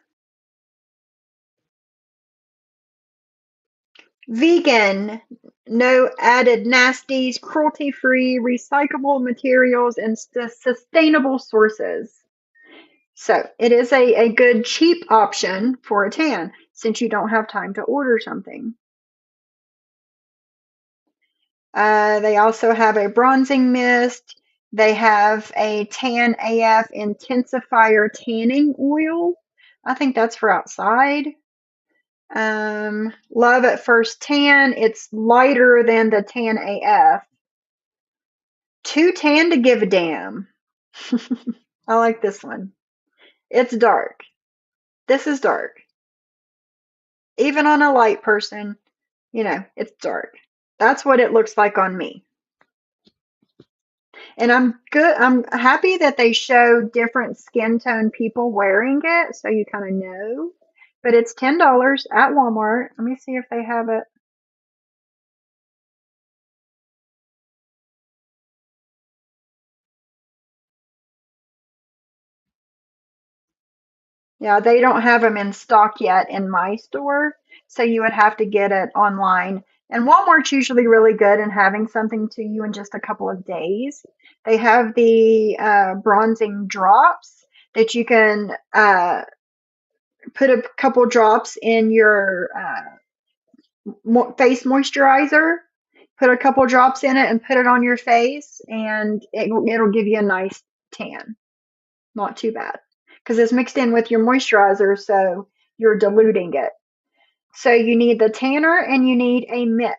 vegan, no added nasties, cruelty-free, recyclable materials, and sustainable sources. So it is a good cheap option for a tan since you don't have time to order something. They also have a bronzing mist. They have a Tan AF intensifier tanning oil. I think that's for outside. Love at First Tan. It's lighter than the Tan AF. Too tan to give a damn. I like this one. It's dark. This is dark. Even on a light person, it's dark. That's what it looks like on me. And I'm happy that they show different skin tone people wearing it so you kind of know. But it's $10 at Walmart. Let me see if they have it. Yeah, they don't have them in stock yet in my store, so you would have to get it online. And Walmart's usually really good in having something to you in just a couple of days. They have the bronzing drops that you can put a couple drops in your face moisturizer. Put a couple drops in it and put it on your face, and it'll give you a nice tan. Not too bad because it's mixed in with your moisturizer, so you're diluting it. So you need the tanner and you need a mitt.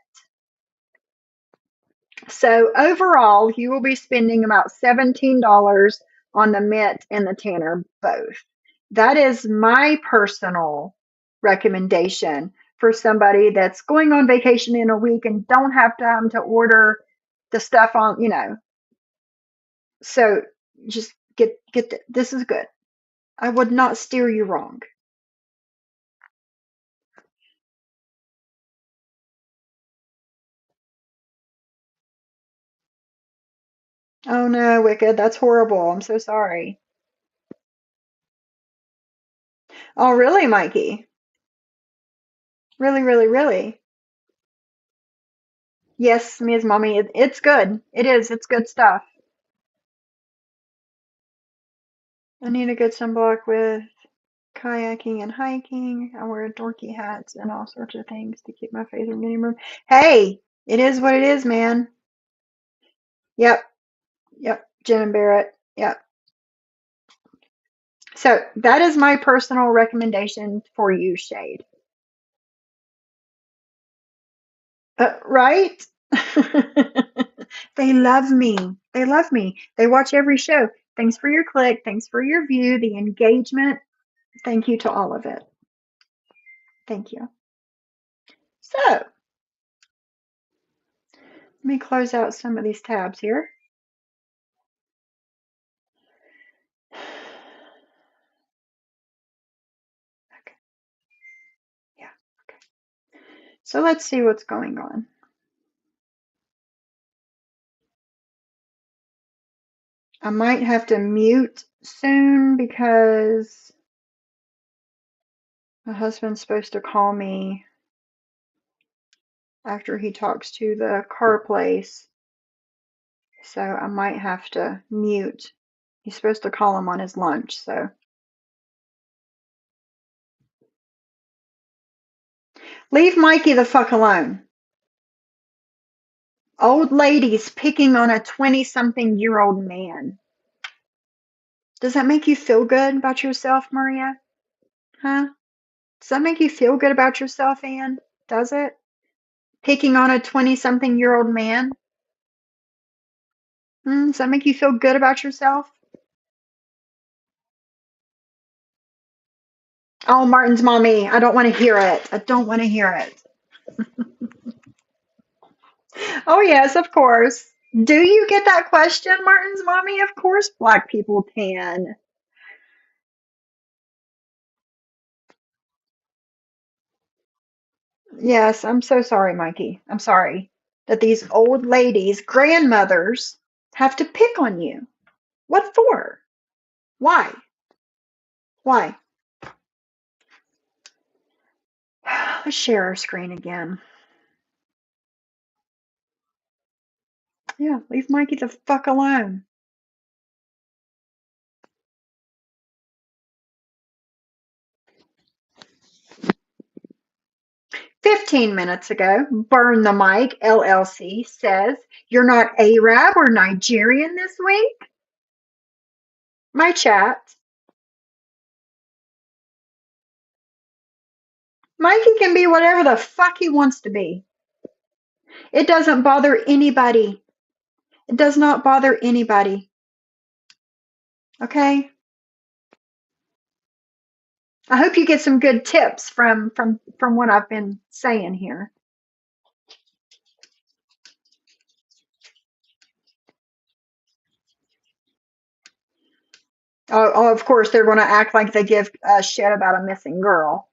So overall, you will be spending about $17 on the mitt and the tanner both. That is my personal recommendation for somebody that's going on vacation in a week and don't have time to order the stuff on. So just get this is good. I would not steer you wrong. Oh no, Wicked, that's horrible. I'm so sorry. Oh, really, Mikey? Really, really, really? Yes, Mia's mommy. It's good. It is. It's good stuff. I need a good sunblock with kayaking and hiking. I wear dorky hats and all sorts of things to keep my face from getting burned. Hey, it is what it is, man. Yep, yep. Jen and Barrett. Yep. So that is my personal recommendation for you, Shade. Right? They love me. They love me. They watch every show. Thanks for your click. Thanks for your view, the engagement. Thank you to all of it. Thank you. So, let me close out some of these tabs here. So let's see what's going on. I might have to mute soon because my husband's supposed to call me after he talks to the car place. So I might have to mute. He's supposed to call him on his lunch, so. Leave Mikey the fuck alone. Old ladies picking on a 20-something-year-old man. Does that make you feel good about yourself, Maria? Huh? Does that make you feel good about yourself, Anne? Does it? Picking on a 20-something-year-old man? Does that make you feel good about yourself? Oh, Martin's mommy. I don't want to hear it. I don't want to hear it. Oh, yes, of course. Do you get that question, Martin's mommy? Of course black people can. Yes, I'm so sorry, Mikey. I'm sorry that these old ladies, grandmothers, have to pick on you. What for? Why? Why? Let's share our screen again. Yeah, leave Mikey the fuck alone. 15 minutes ago, Burn the Mic LLC says, "You're not Arab or Nigerian this week?" My chat. Mikey can be whatever the fuck he wants to be. It doesn't bother anybody. It does not bother anybody. Okay? I hope you get some good tips from what I've been saying here. Oh, of course, they're going to act like they give a shit about a missing girl.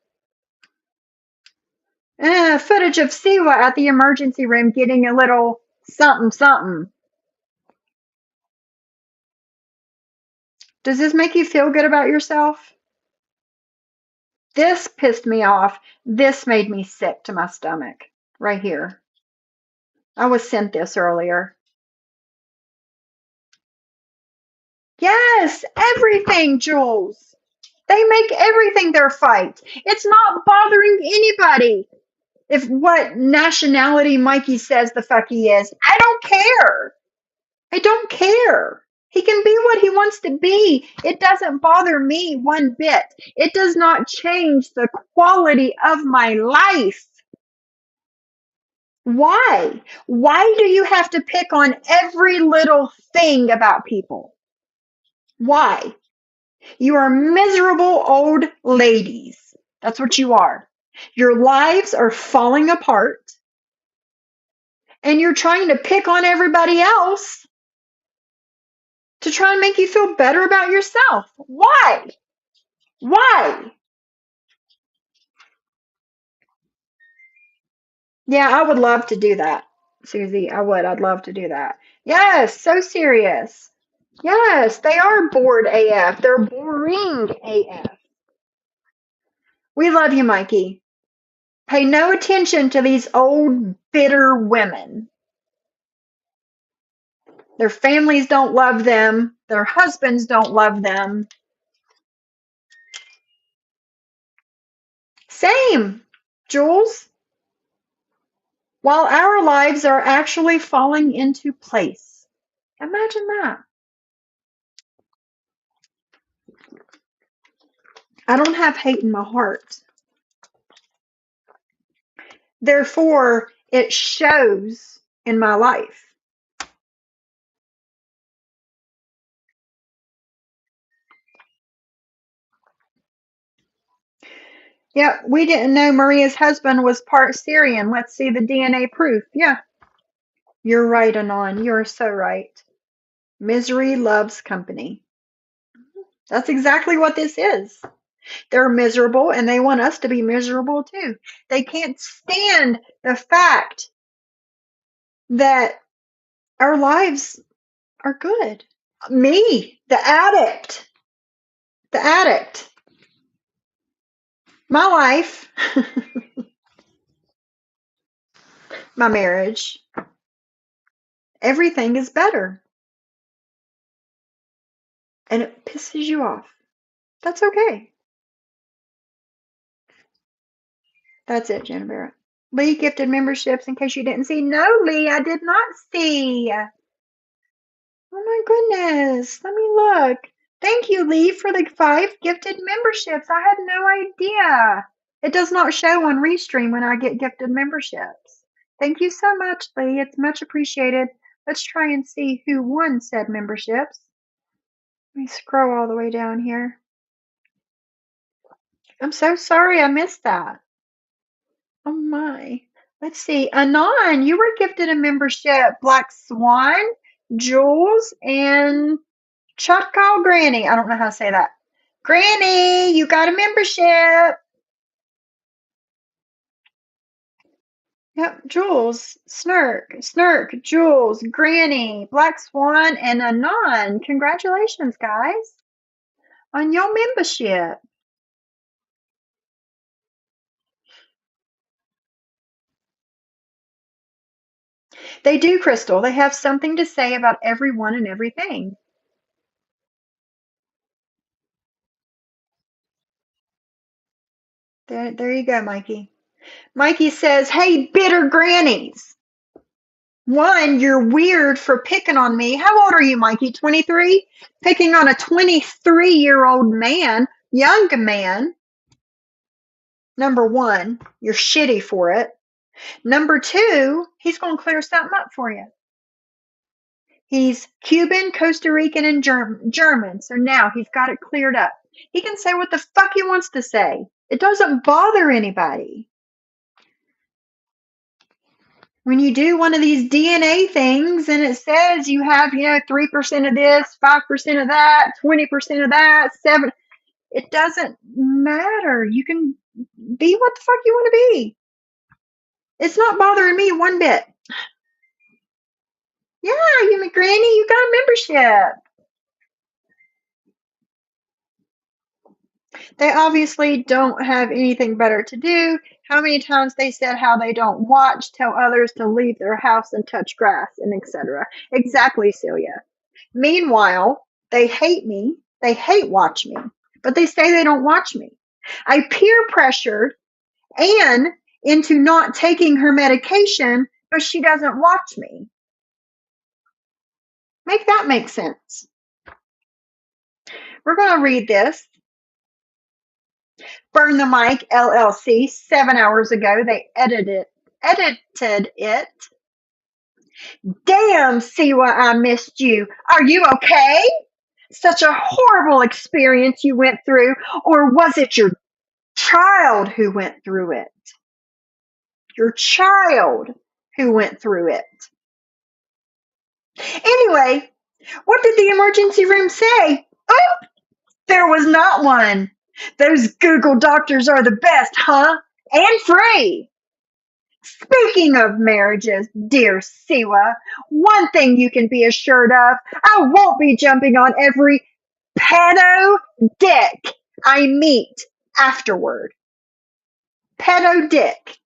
Footage of Siwa at the emergency room getting a little something something. Does this make you feel good about yourself? This pissed me off. This made me sick to my stomach. Right here. I was sent this earlier. Yes, everything, Jules. They make everything their fight. It's not bothering anybody. If what nationality Mikey says the fuck he is, I don't care. I don't care. He can be what he wants to be. It doesn't bother me one bit. It does not change the quality of my life. Why? Why do you have to pick on every little thing about people? Why? You are miserable old ladies. That's what you are. Your lives are falling apart, and you're trying to pick on everybody else to try and make you feel better about yourself. Why? Why? Yeah, I would love to do that, Susie. I would. I'd love to do that. Yes, so serious. Yes, they are bored AF. They're boring AF. We love you, Mikey. Pay no attention to these old, bitter women. Their families don't love them. Their husbands don't love them. Same, Jules. While our lives are actually falling into place. Imagine that. I don't have hate in my heart. Therefore, it shows in my life. Yeah, we didn't know Maria's husband was part Syrian. Let's see the DNA proof. Yeah, you're right, Anon. You're so right. Misery loves company. That's exactly what this is. They're miserable and they want us to be miserable too. They can't stand the fact that our lives are good. Me, the addict, my life, my marriage, everything is better. And it pisses you off. That's okay. That's it, Jenna Barrett. Lee gifted memberships in case you didn't see. No, Lee, I did not see. Oh my goodness. Let me look. Thank you, Lee, for the 5 gifted memberships. I had no idea. It does not show on Restream when I get gifted memberships. Thank you so much, Lee. It's much appreciated. Let's try and see who won said memberships. Let me scroll all the way down here. I'm so sorry I missed that. Oh my. Let's see. Anon, you were gifted a membership. Black Swan, Jules, and Chuckall Granny. I don't know how to say that. Granny, you got a membership. Yep, Jules, Snurk, Jules, Granny, Black Swan, and Anon. Congratulations, guys, on your membership. They do, Crystal. They have something to say about everyone and everything. There you go, Mikey. Mikey says, hey, bitter grannies. One, you're weird for picking on me. How old are you, Mikey? 23? Picking on a 23-year-old man, young man. Number one, you're shitty for it. Number two, he's going to clear something up for you. He's Cuban, Costa Rican, and German. So now he's got it cleared up. He can say what the fuck he wants to say. It doesn't bother anybody. When you do one of these DNA things and it says you have, 3% of this, 5% of that, 20% of that, 7, it doesn't matter. You can be what the fuck you want to be. It's not bothering me one bit. Yeah, you granny, you got a membership. They obviously don't have anything better to do. How many times they said how they don't watch, tell others to leave their house and touch grass, and etc. Exactly, Celia. Meanwhile, they hate me. They hate watch me, but they say they don't watch me. I peer pressured Anne into not taking her medication, but she doesn't watch me. Make that make sense. We're going to read this. Burn the Mic LLC, 7 hours ago. They edited it. Damn, Siwa, I missed you. Are you okay? Such a horrible experience you went through, or was it your child who went through it? Your child who went through it. Anyway, what did the emergency room say? Oh, there was not one. Those Google doctors are the best, huh? And free. Speaking of marriages, dear Siwa, one thing you can be assured of, I won't be jumping on every pedo dick I meet afterward. Pedo dick.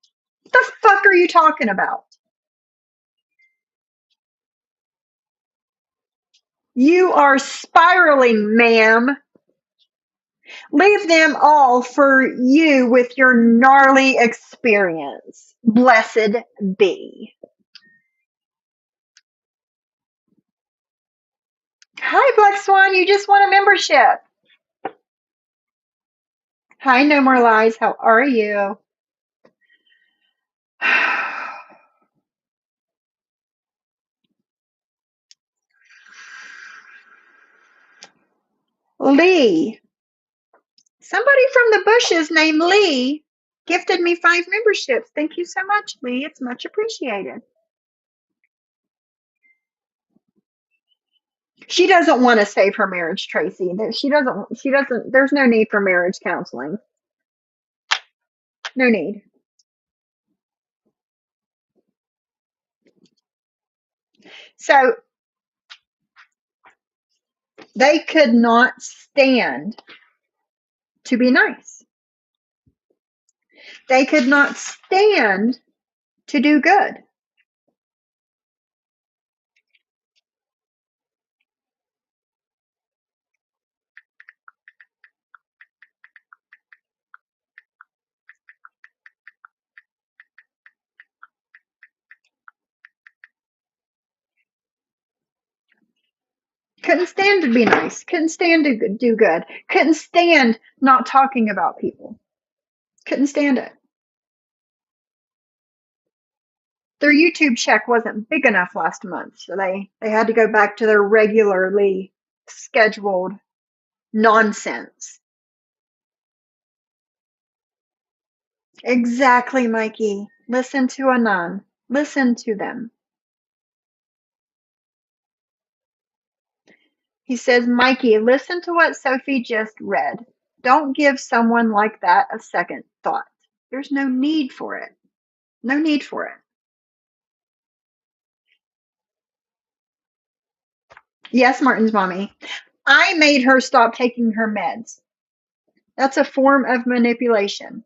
What the fuck are you talking about? You are spiraling, ma'am. Leave them all for you with your gnarly experience. Blessed be. Hi, Black Swan. You just won a membership. Hi, No More Lies. How are you? Lee. Somebody from the bushes named Lee gifted me 5 memberships. Thank you so much, Lee. It's much appreciated. She doesn't want to save her marriage, Tracy. She doesn't, there's no need for marriage counseling. No need. So they could not stand to be nice. They could not stand to do good. Couldn't stand to be nice. Couldn't stand to do good. Couldn't stand not talking about people. Couldn't stand it. Their YouTube check wasn't big enough last month, so they had to go back to their regularly scheduled nonsense. Exactly, Mikey. Listen to a nun. Listen to them. He says, Mikey, listen to what Sophie just read. Don't give someone like that a second thought. There's no need for it. No need for it. Yes, Martin's mommy. I made her stop taking her meds. That's a form of manipulation.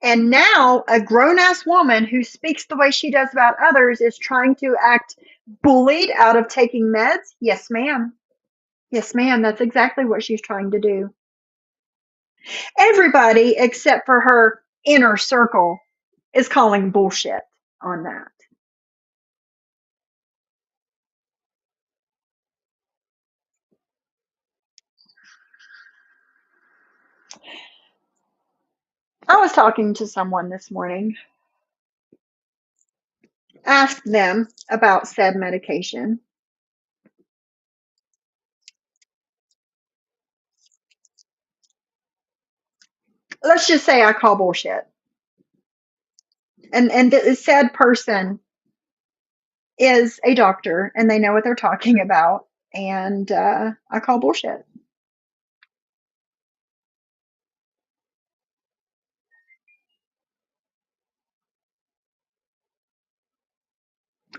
And now a grown ass woman who speaks the way she does about others is trying to act bullied out of taking meds? Yes, ma'am. Yes, ma'am. That's exactly what she's trying to do. Everybody except for her inner circle is calling bullshit on that. I was talking to someone this morning, asked them about said medication. Let's just say I call bullshit. And the said person is a doctor and they know what they're talking about. And I call bullshit.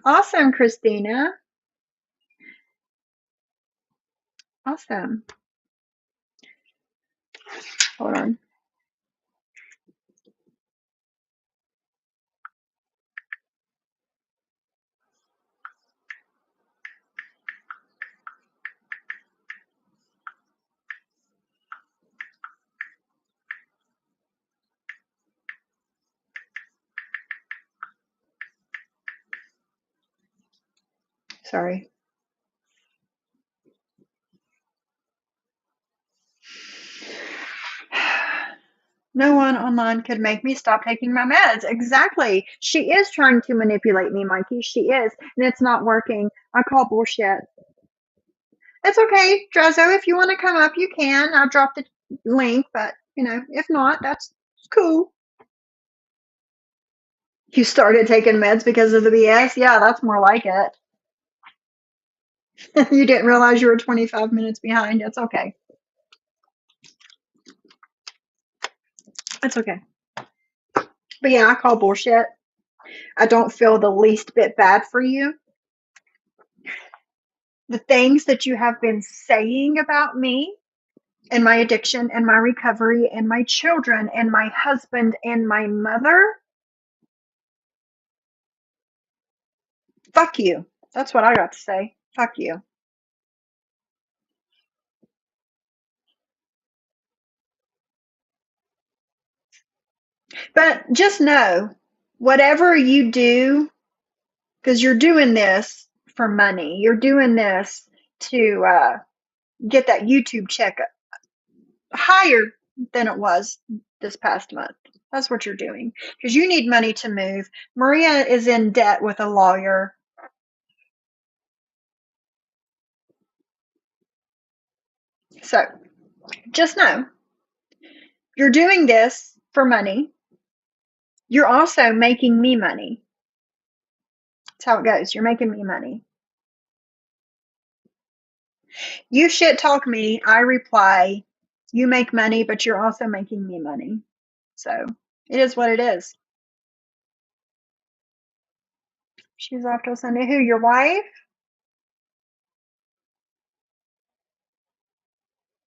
Awesome, Christina. Awesome. Hold on. Sorry. No one online could make me stop taking my meds. Exactly. She is trying to manipulate me, Mikey. She is. And it's not working. I call bullshit. It's okay, Drazo. If you want to come up, you can. I'll drop the link, but, if not, that's cool. You started taking meds because of the BS? Yeah, that's more like it. You didn't realize you were 25 minutes behind. It's okay. It's okay. But yeah, I call bullshit. I don't feel the least bit bad for you. The things that you have been saying about me and my addiction and my recovery and my children and my husband and my mother, fuck you. That's what I got to say. Fuck you. But just know, whatever you do, because you're doing this for money, you're doing this to get that YouTube check higher than it was this past month. That's what you're doing because you need money to move. Maria is in debt with a lawyer. So just know you're doing this for money. You're also making me money. That's how it goes. You're making me money. You shit talk me, I reply, you make money, but you're also making me money. So it is what it is. She's off till Sunday. Who, your wife?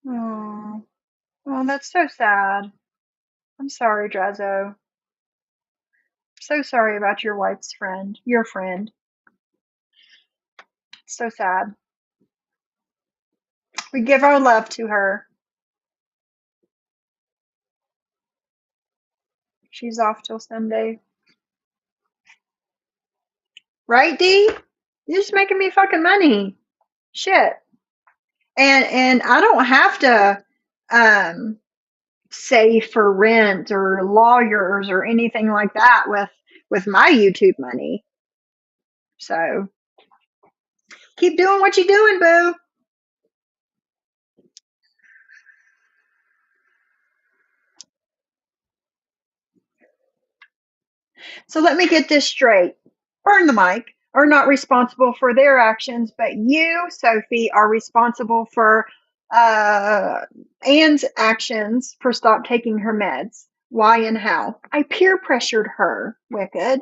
Oh, oh, that's so sad. I'm sorry, Drazo. So sorry about your wife's friend. Your friend. So sad. We give our love to her. She's off till Sunday. Right, D? You're just making me fucking money. Shit. And I don't have to um save for rent or lawyers or anything like that with my YouTube money. So keep doing what you're doing, boo. So let me get this straight. Burn the mic are not responsible for their actions, but you, Sophie, are responsible for Anne's actions for stop taking her meds. Why and how? I peer pressured her, Wicked.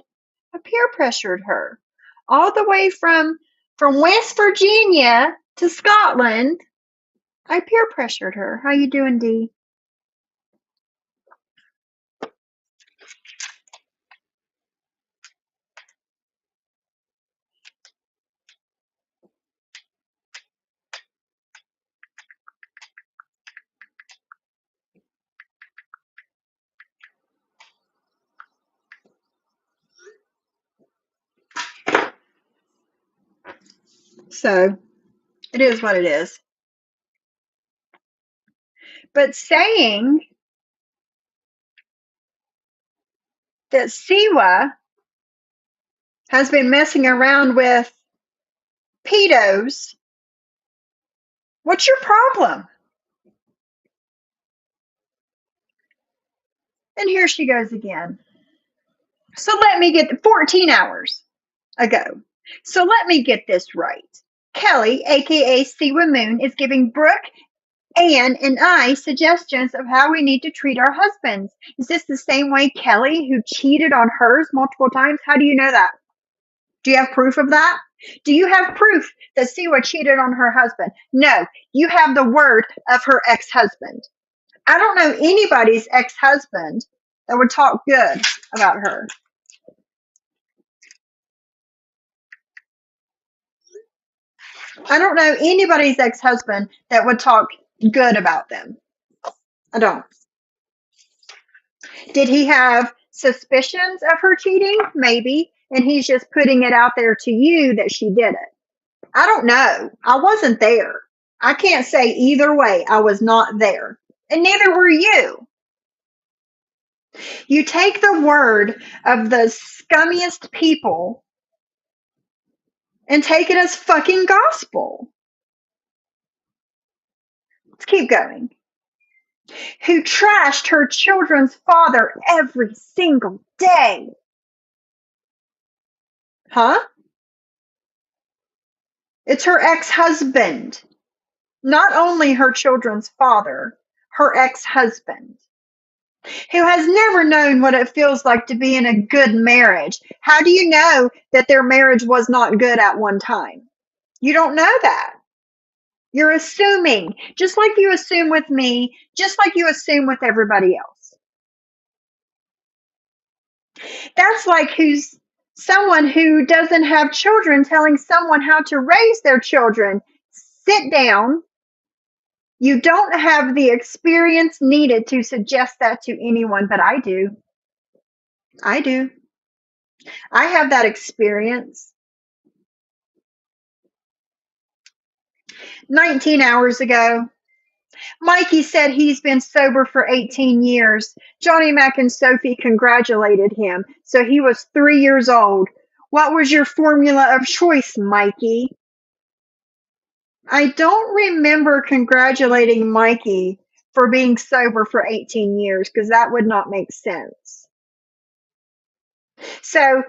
I peer pressured her. All the way from West Virginia to Scotland. I peer pressured her. How you doing, Dee? So it is what it is. But saying that Siwa has been messing around with pedos, what's your problem? And here she goes again. So let me get 14 hours ago. So let me get this right. Kelly, aka Siwa Moon, is giving Brooke, Anne, and I suggestions of how we need to treat our husbands. Is this the same way Kelly, who cheated on hers multiple times? How do you know that? Do you have proof of that? Do you have proof that Siwa cheated on her husband? No, you have the word of her ex-husband. I don't know anybody's ex-husband that would talk good about her. I don't know anybody's ex-husband that would talk good about them. I don't. Did he have suspicions of her cheating? Maybe. And he's just putting it out there to you that she did it. I don't know. I wasn't there. I can't say either way. I was not there. And neither were you. You take the word of the scummiest people and take it as fucking gospel. Let's keep going. Who trashed her children's father every single day. Huh? It's her ex-husband. Not only her children's father, her ex-husband. Who has never known what it feels like to be in a good marriage. How do you know that their marriage was not good at one time? You don't know that. You're assuming, just like you assume with me, just like you assume with everybody else. That's like someone who doesn't have children telling someone how to raise their children. Sit down. You don't have the experience needed to suggest that to anyone, but I do. I do. I have that experience. 19 hours ago, Mikey said he's been sober for 18 years. Johnny Mac and Sophie congratulated him. So he was 3 years old. What was your formula of choice, Mikey? I don't remember congratulating Mikey for being sober for 18 years because that would not make sense. So,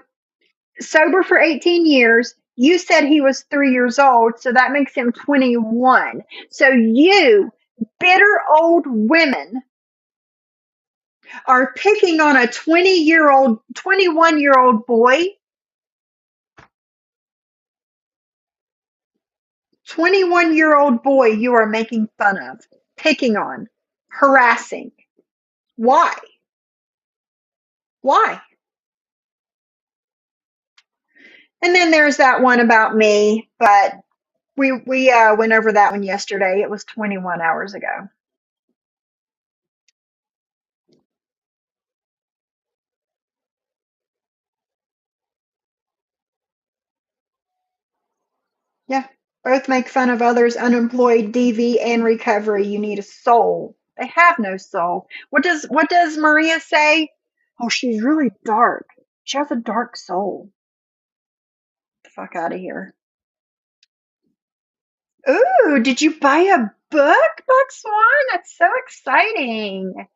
sober for 18 years, You said he was 3 years old, so that makes him 21. So you, bitter old women, are picking on a 20-year-old, 21-year-old boy. 21-year-old boy you are making fun of, picking on, harassing. Why? Why? And then there's that one about me, but we went over that one yesterday. It was 21 hours ago. Yeah. Both make fun of others, unemployed, DV, and recovery. You need a soul. They have no soul. What does Maria say? Oh, she's really dark. She has a dark soul. Get the fuck out of here. Ooh, did you buy a book, Buck Swan? That's so exciting.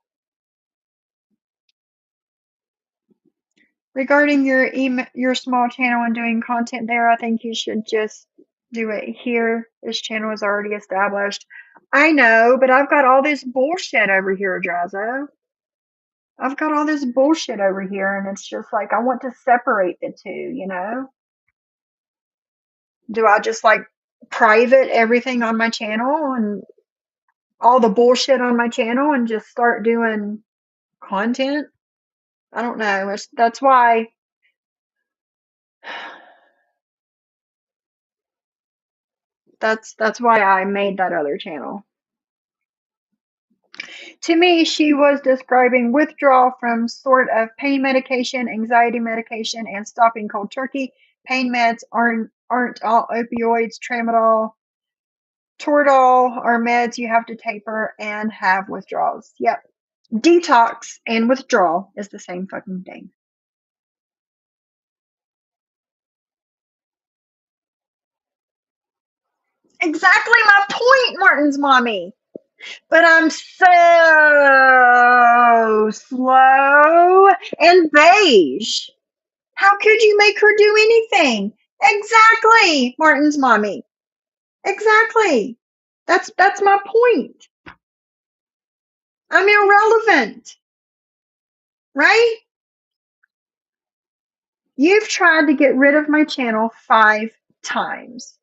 Regarding your small channel and doing content there, I think you should just do it here. This channel is already established. I know, but I've got all this bullshit over here, Drazo. I've got all this bullshit over here, and it's just like I want to separate the two, you know? Do I just like private everything on my channel and all the bullshit on my channel and just start doing content? I don't know. That's why I made that other channel. To me, she was describing withdrawal from sort of pain medication, anxiety medication, and stopping cold turkey. Pain meds aren't all opioids. Tramadol, Toradol are meds you have to taper and have withdrawals. Yep. Detox and withdrawal is the same fucking thing. Exactly my point, Martin's mommy. But I'm so slow and beige. How could you make her do anything? Exactly, Martin's mommy. Exactly. That's my point. I'm irrelevant, right? You've tried to get rid of my channel 5 times.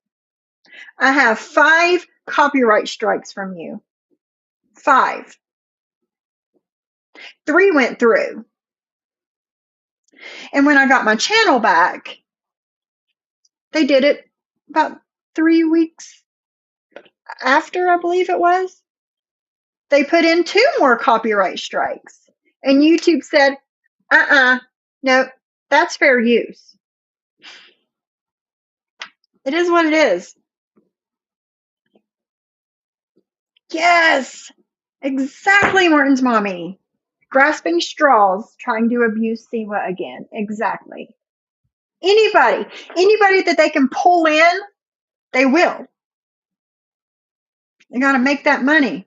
I have 5 copyright strikes from you. 5. 3 went through. And when I got my channel back, they did it about 3 weeks after, I believe it was. They put in 2 more copyright strikes. And YouTube said, no, that's fair use. It is what it is. Yes, exactly, Martin's mommy. Grasping straws, trying to abuse Siwa again. Exactly. Anybody that they can pull in, they will. They got to make that money.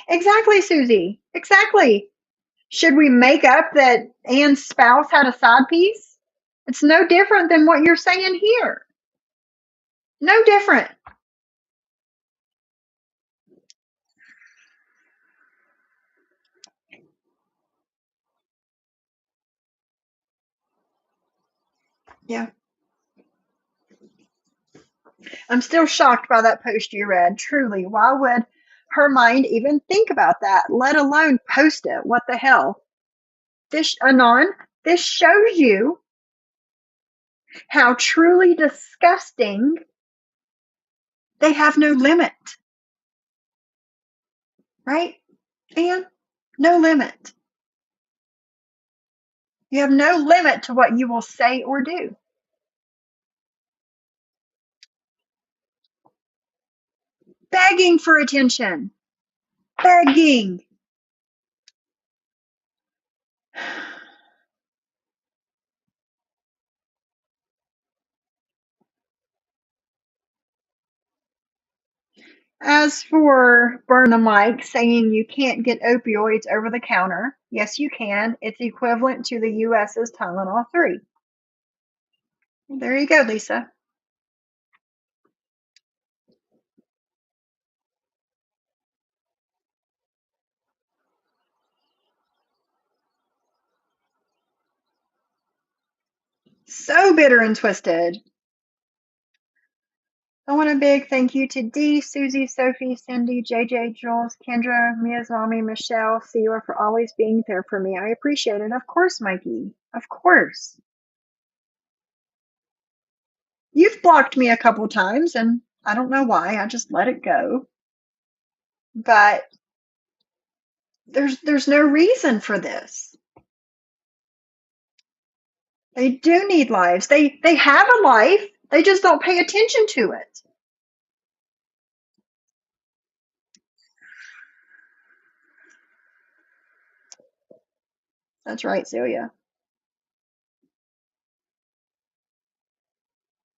Exactly, Susie. Exactly. Should we make up that Anne's spouse had a side piece? It's no different than what you're saying here. No different. Yeah. I'm still shocked by that post you read. Truly, why would her mind even think about that, let alone post it? What the hell? This shows you how truly disgusting they have no limit, right? And no limit. You have no limit to what you will say or do. Begging for attention. Begging. As for Burn the Mic saying you can't get opioids over the counter, yes, you can. It's equivalent to the US's Tylenol 3. There you go, Lisa. So bitter and twisted. I want a big thank you to Dee, Susie, Sophie, Cindy, JJ, Jules, Kendra, Mia's mommy, Michelle, Sheila for always being there for me. I appreciate it. Of course, Mikey. Of course. You've blocked me a couple times and I don't know why. I just let it go. But there's no reason for this. They do need lives. They have a life. They just don't pay attention to it. That's right, Celia.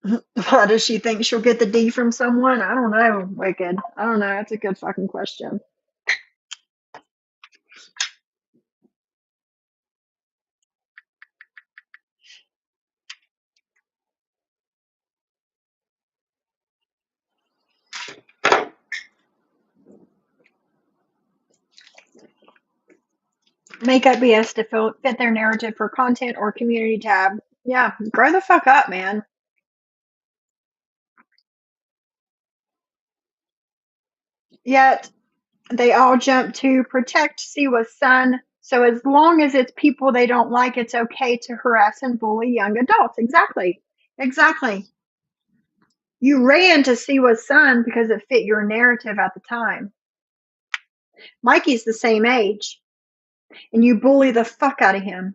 Why does she think she'll get the D from someone? I don't know, Wicked. I don't know. That's a good fucking question. Make up BS to fit their narrative for content or community tab. Yeah, grow the fuck up, man. Yet they all jump to protect Siwa's son. So as long as it's people they don't like, it's okay to harass and bully young adults. Exactly. Exactly. You ran to Siwa's son because it fit your narrative at the time. Mikey's the same age, and you bully the fuck out of him.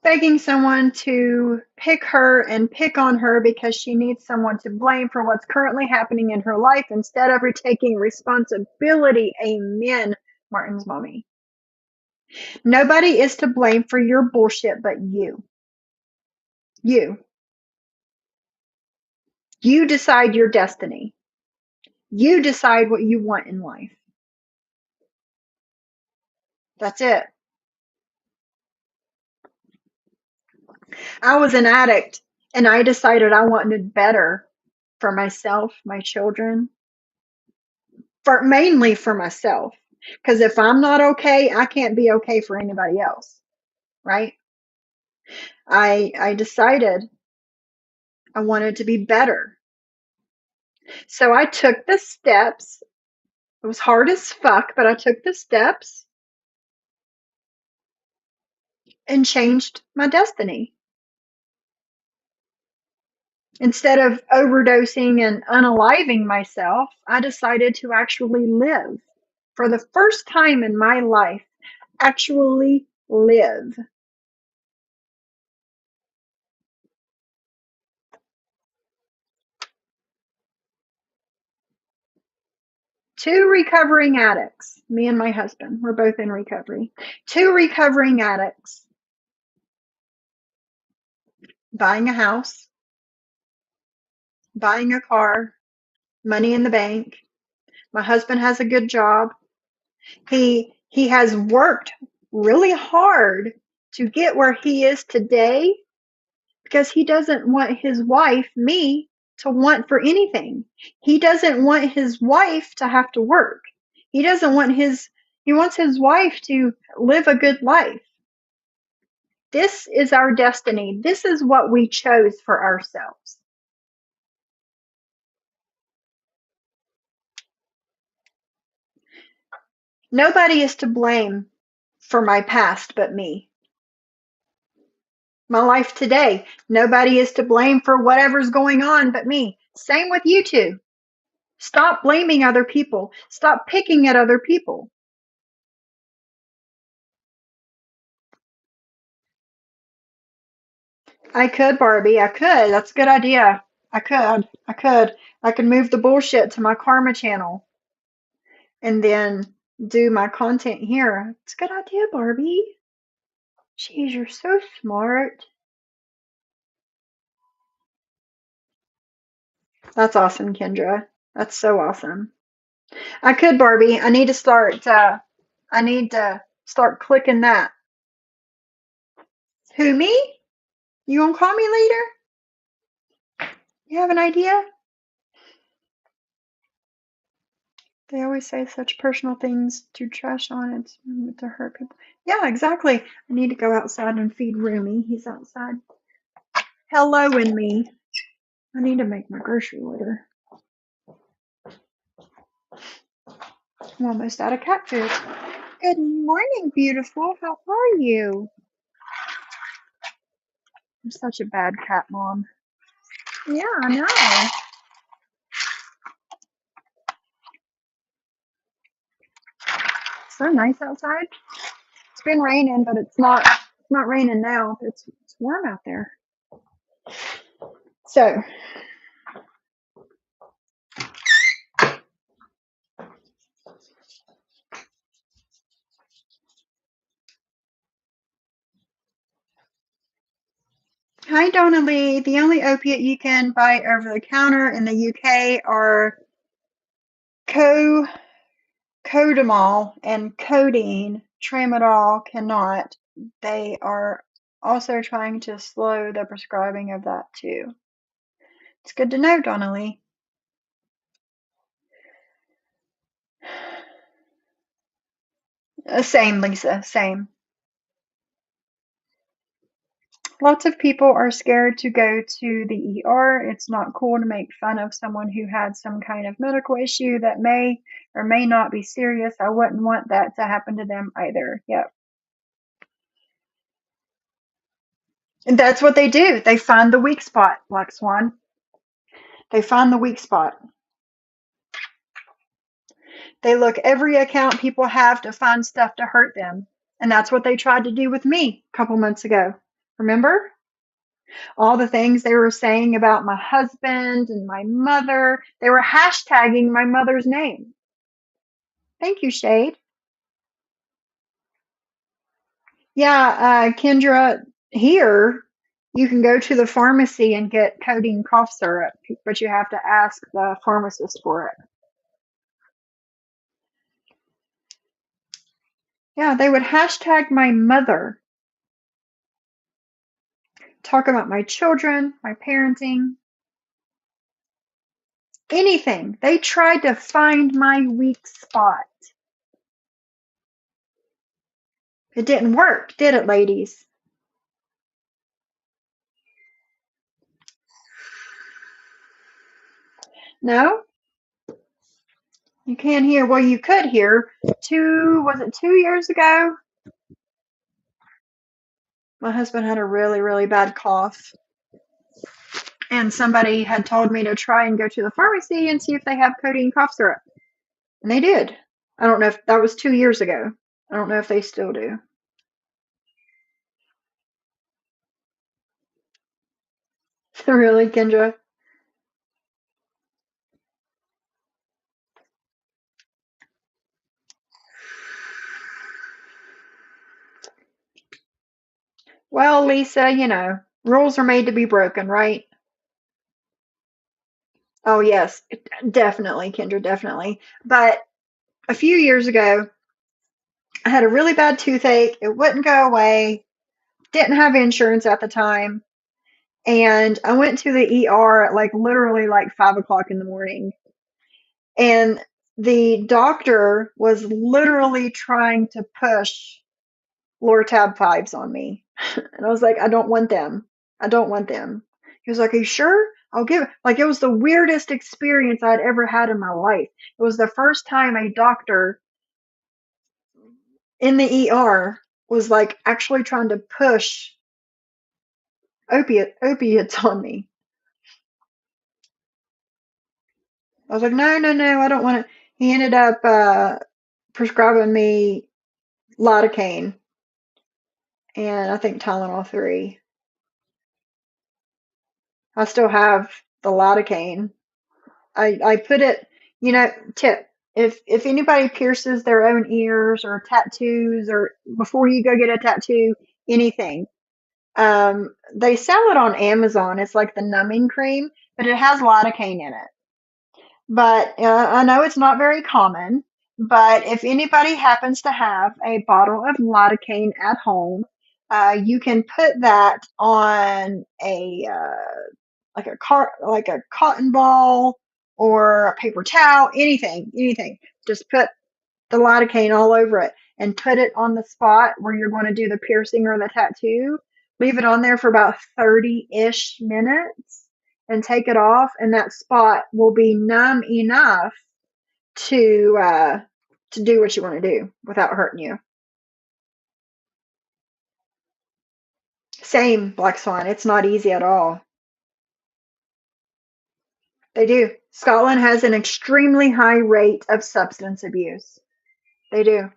Begging someone to pick her and pick on her because she needs someone to blame for what's currently happening in her life instead of her taking responsibility. Amen, Martin's mommy. Nobody is to blame for your bullshit but you. You. You decide your destiny. You decide what you want in life. That's it. I was an addict and I decided I wanted better for myself, my children, mainly for myself. Because if I'm not okay, I can't be okay for anybody else, right? I decided I wanted to be better. So I took the steps. It was hard as fuck, but I took the steps and changed my destiny. Instead of overdosing and unaliving myself, I decided to actually live. For the first time in my life, actually live. Two recovering addicts, me and my husband, we're both in recovery. Two recovering addicts, buying a house, buying a car, money in the bank. My husband has a good job. He has worked really hard to get where he is today because he doesn't want his wife, me, to want for anything. He doesn't want his wife to have to work. He doesn't want he wants his wife to live a good life. This is our destiny. This is what we chose for ourselves. Nobody is to blame for my past but me. My life today, nobody is to blame for whatever's going on but me. Same with you two. Stop blaming other people. Stop picking at other people. I could, Barbie. I could. That's a good idea. I could. I could. I could move the bullshit to my karma channel. And then do my content here. It's a good idea, Barbie. Jeez, you're so smart. That's awesome, Kendra. That's so awesome. I could, Barbie. I need to start. I need to start clicking that. Who, me? You gonna call me later? You have an idea? They always say such personal things to trash on. It's to hurt people. Yeah, exactly. I need to go outside and feed Roomy. He's outside. Helloing me. I need to make my grocery order. I'm almost out of cat food. Good morning, beautiful. How are you? I'm such a bad cat mom. Yeah, I know. So nice outside. It's been raining, but it's not raining now. It's warm out there. So hi, Donna Lee. The only opiate you can buy over the counter in the UK are codamol and codeine. Tramadol cannot. They are also trying to slow the prescribing of that too. It's good to know, Donna Lee. Same, Lisa. Same. Lots of people are scared to go to the ER. It's not cool to make fun of someone who had some kind of medical issue that may or may not be serious. I wouldn't want that to happen to them either. Yep. And that's what they do. They find the weak spot, Black Swan. They find the weak spot. They look every account people have to find stuff to hurt them. And that's what they tried to do with me a couple months ago. Remember? All the things they were saying about my husband and my mother. They were hashtagging my mother's name. Thank you, Shade. Yeah, Kendra, here you can go to the pharmacy and get codeine cough syrup, but you have to ask the pharmacist for it. Yeah, they would hashtag my mother, talk about my children, my parenting, anything. They tried to find my weak spot. It didn't work, did it, ladies? No? You can't hear. Well, you could hear. Was it 2 years ago? My husband had a really, really bad cough. And somebody had told me to try and go to the pharmacy and see if they have codeine cough syrup. And they did. I don't know if that was 2 years ago. I don't know if they still do. Really, Kendra? Well, Lisa, rules are made to be broken, right? Oh, yes, definitely, Kendra, definitely. But a few years ago, I had a really bad toothache. It wouldn't go away. Didn't have insurance at the time. And I went to the ER at literally 5 o'clock in the morning. And the doctor was literally trying to push Lortab fives on me. And I was like, I don't want them. I don't want them. He was like, are you sure? I'll give it. It was the weirdest experience I'd ever had in my life. It was the first time a doctor in the ER was actually trying to push opiates on me. I was like, no, no, no, I don't want to. He ended up prescribing me lidocaine and I think Tylenol 3. I still have the lidocaine. I put it, tip. If anybody pierces their own ears or tattoos or before you go get a tattoo, anything, they sell it on Amazon. It's like the numbing cream, but it has lidocaine in it. But I know it's not very common. But if anybody happens to have a bottle of lidocaine at home, you can put that on a like a cotton ball or a paper towel, anything. Just put the lidocaine all over it and put it on the spot where you're going to do the piercing or the tattoo. Leave it on there for about 30-ish minutes and take it off, and that spot will be numb enough to do what you want to do without hurting you. Same, Black Swan. It's not easy at all. They do. Scotland has an extremely high rate of substance abuse. They do.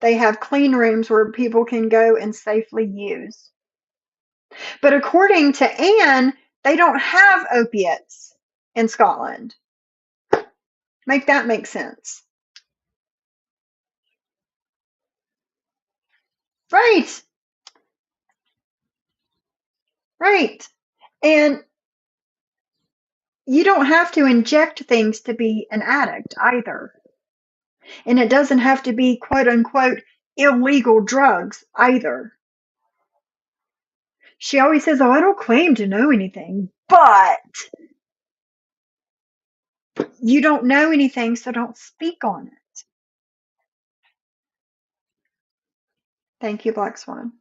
They have clean rooms where people can go and safely use. But according to Anne, they don't have opiates in Scotland. Make that make sense. Right, right. And you don't have to inject things to be an addict either. And it doesn't have to be quote unquote illegal drugs either. She always says, "Oh, I don't claim to know anything," but you don't know anything, so don't speak on it. Thank you, Black Swan.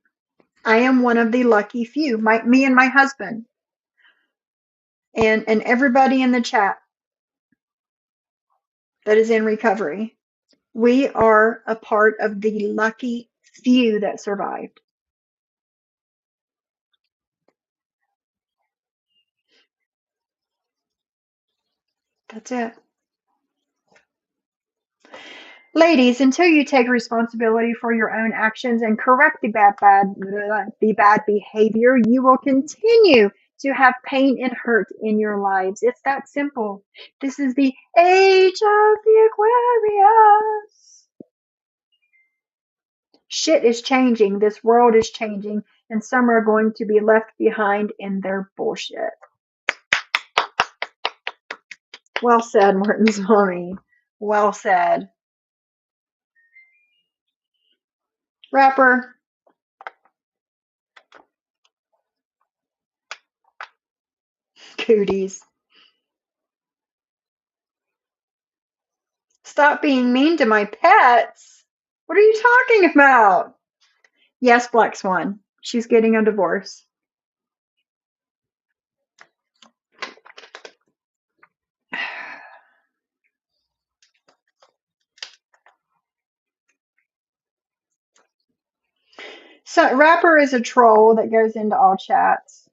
I am one of the lucky few. Me and my husband, and everybody in the chat that is in recovery. We are a part of the lucky few that survived. That's it. Ladies, until you take responsibility for your own actions and correct the bad behavior, you will continue to have pain and hurt in your lives. It's that simple. This is the age of the Aquarius. Shit is changing. This world is changing, and some are going to be left behind in their bullshit. Well said, Martin Swami. Well said. Rapper. Cooties. Stop being mean to my pets. What are you talking about? Yes, Black Swan. She's getting a divorce. So, Rapper is a troll that goes into all chats.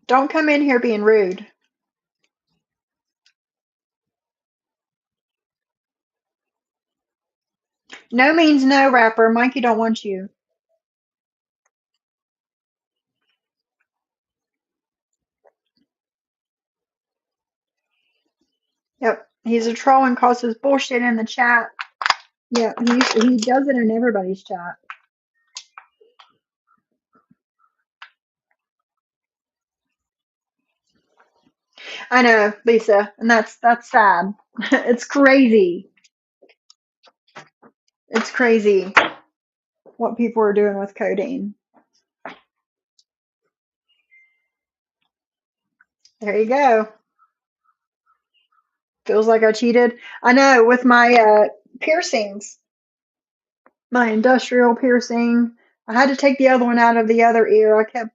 Don't come in here being rude. No means no, Rapper. Mikey don't want you. Yep. He's a troll and causes bullshit in the chat. Yeah, he does it in everybody's chat. I know, Lisa, and that's sad. It's crazy. It's crazy what people are doing with codeine. There you go. Feels like I cheated. I know, with my piercings, my industrial piercing. I had to take the other one out of the other ear. I kept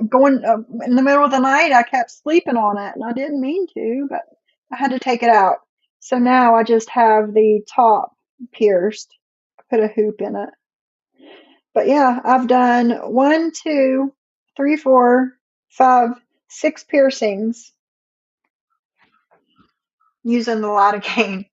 going in the middle of the night. I kept sleeping on it, and I didn't mean to, but I had to take it out. So now I just have the top pierced. I put a hoop in it. But yeah, I've done 1, 2, 3, 4, 5, 6 piercings using the lidocaine.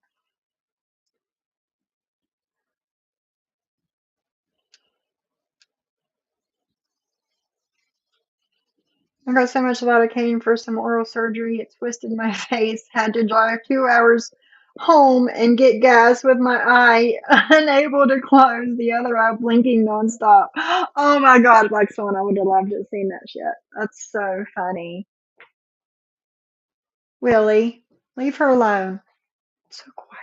I got so much lidocaine for some oral surgery. It twisted my face. Had to drive 2 hours home and get gas with my eye unable to close, the other eye blinking nonstop. Oh my God, like someone I would have loved to have seen that shit. That's so funny. Willie, leave her alone. So quiet.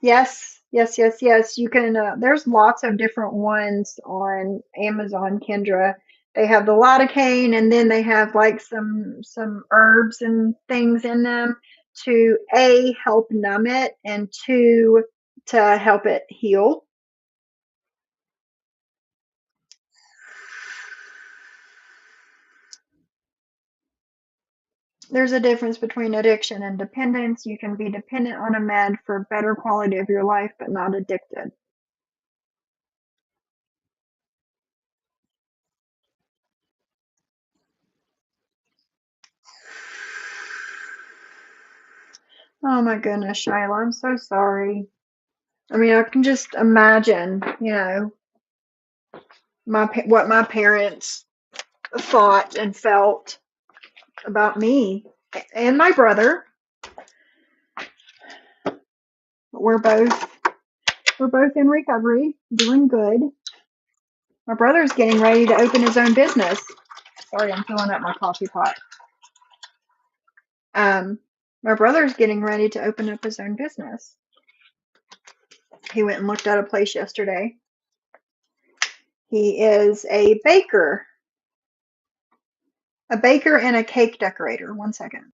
Yes. You can. There's lots of different ones on Amazon, Kendra. They have the lidocaine, and then they have like some herbs and things in them to a help numb it, and two to help it heal. There's a difference between addiction and dependence. You can be dependent on a med for better quality of your life, but not addicted. Oh my goodness, Shayla, I'm so sorry. I mean, I can just imagine, what my parents thought and felt about me and my brother. We're both we're both in recovery, doing good. My brother's getting ready to open his own business. Sorry, I'm filling up my coffee pot. Um, my brother's getting ready to open up his own business. He went and looked at a place yesterday. He is a baker and a cake decorator. One second.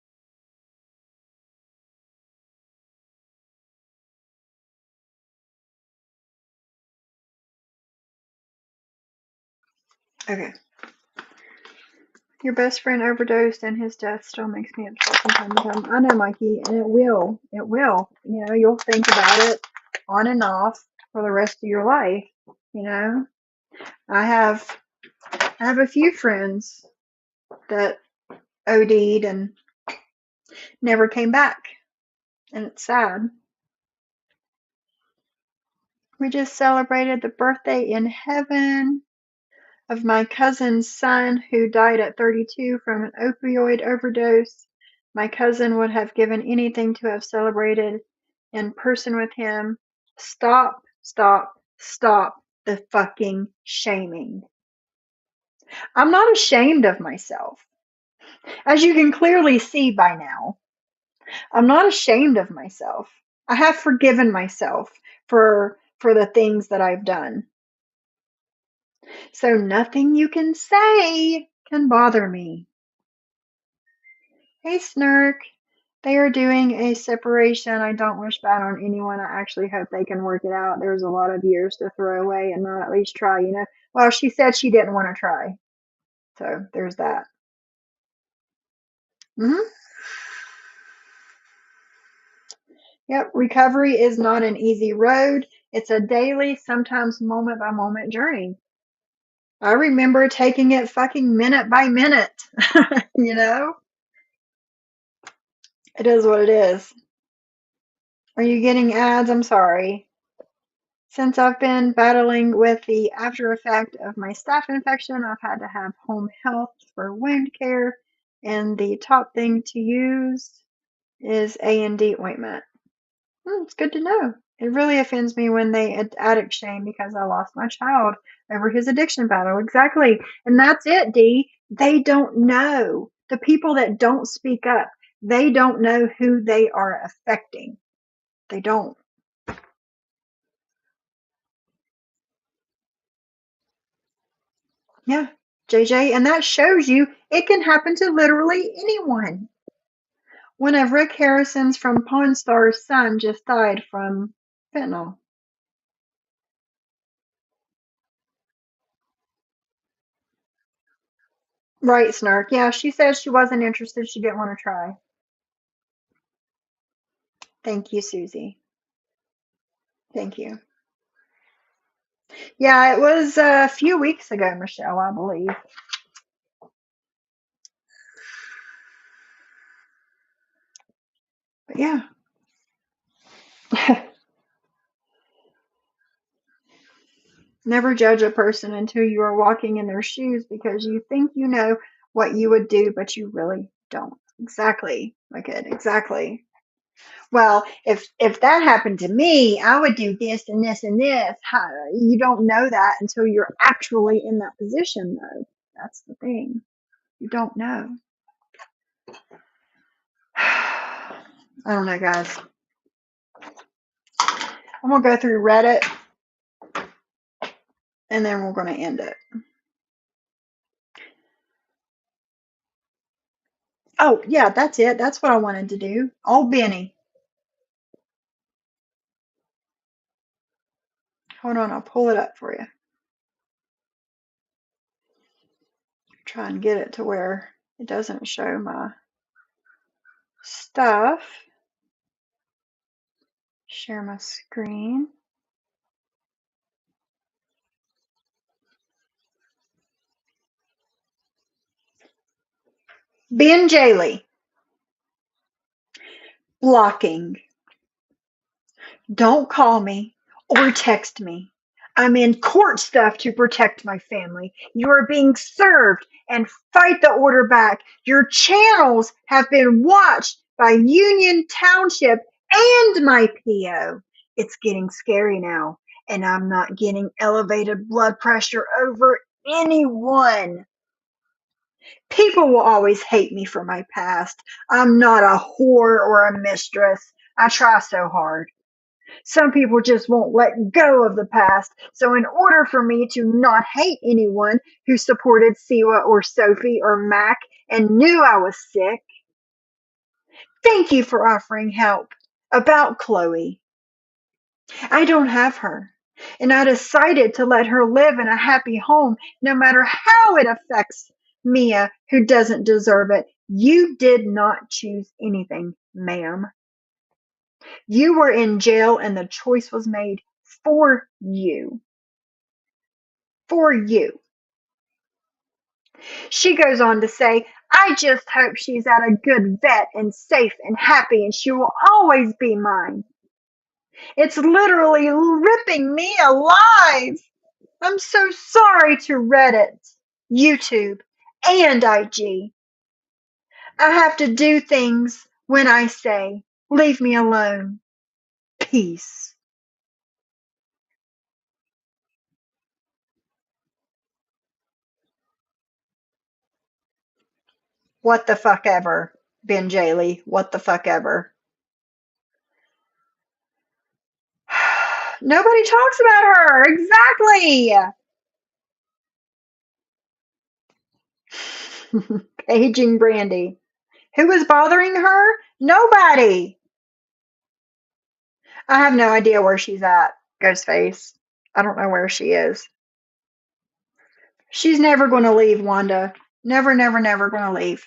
Okay. Your best friend overdosed and his death still makes me upset from time to time. I know, Mikey, and it will. It will. You'll think about it on and off for the rest of your life. You know, I have I have a few friends that OD'd and never came back, and it's sad. We just celebrated the birthday in heaven of my cousin's son who died at 32 from an opioid overdose. My cousin would have given anything to have celebrated in person with him. Stop, stop, stop the fucking shaming. I'm not ashamed of myself. As you can clearly see by now, I'm not ashamed of myself. I have forgiven myself for the things that I've done. So nothing you can say can bother me. Hey, Snurk. They are doing a separation. I don't wish bad on anyone. I actually hope they can work it out. There's a lot of years to throw away and not at least try. Well, she said she didn't want to try. So there's that. Hmm. Yep. Recovery is not an easy road. It's a daily, sometimes moment by moment journey. I remember taking it fucking minute by minute. you know? It is what it is. Are you getting ads? I'm sorry. Since I've been battling with the after effect of my staph infection, I've had to have home health for wound care, and the top thing to use is A&D ointment. It's good to know. It really offends me when they addict shame because I lost my child over his addiction battle. Exactly. And that's it, Dee. They don't know. The people that don't speak up, they don't know who they are affecting. They don't. Yeah, JJ, and that shows you it can happen to literally anyone. One of Rick Harrison's from Pawn Stars son just died from fentanyl. Right, Snark. Yeah, she said she wasn't interested. She didn't want to try. Thank you, Susie. Thank you. Yeah, it was a few weeks ago, Michelle, I believe. But yeah. Never judge a person until you are walking in their shoes because you think you know what you would do, but you really don't. Exactly, my kid. Exactly. Well, if that happened to me, I would do this and this and this. You don't know that until you're actually in that position, though. That's the thing. You don't know. I don't know, guys. I'm gonna go through Reddit and then we're gonna end it. Oh, yeah, that's it. That's what I wanted to do. Old Benny. Hold on, I'll pull it up for you. Try and get it to where it doesn't show my stuff. Share my screen. Ben Jaley. Blocking. Don't call me or text me. I'm in court stuff to protect my family. You are being served and fight the order back. Your channels have been watched by Union Township and my PO. It's getting scary now, and I'm not getting elevated blood pressure over anyone. People will always hate me for my past. I'm not a whore or a mistress. I try so hard. Some people just won't let go of the past. So in order for me to not hate anyone who supported Siwa or Sophie or Mac and knew I was sick, thank you for offering help. About Chloe. I don't have her. And I decided to let her live in a happy home no matter how it affects Mia, who doesn't deserve it. You did not choose anything, ma'am. You were in jail and the choice was made for you. For you. She goes on to say, I just hope she's at a good vet and safe and happy and she will always be mine. It's literally ripping me alive. I'm so sorry to Reddit, YouTube, and IG. I have to do things when I say, leave me alone. Peace. What the fuck ever, Ben Jaley. What the fuck ever. Nobody talks about her. Exactly. Paging Brandy. Who was bothering her? Nobody. I have no idea where she's at, Ghostface. I don't know where she is. She's never going to leave, Wanda. Never, never, never going to leave.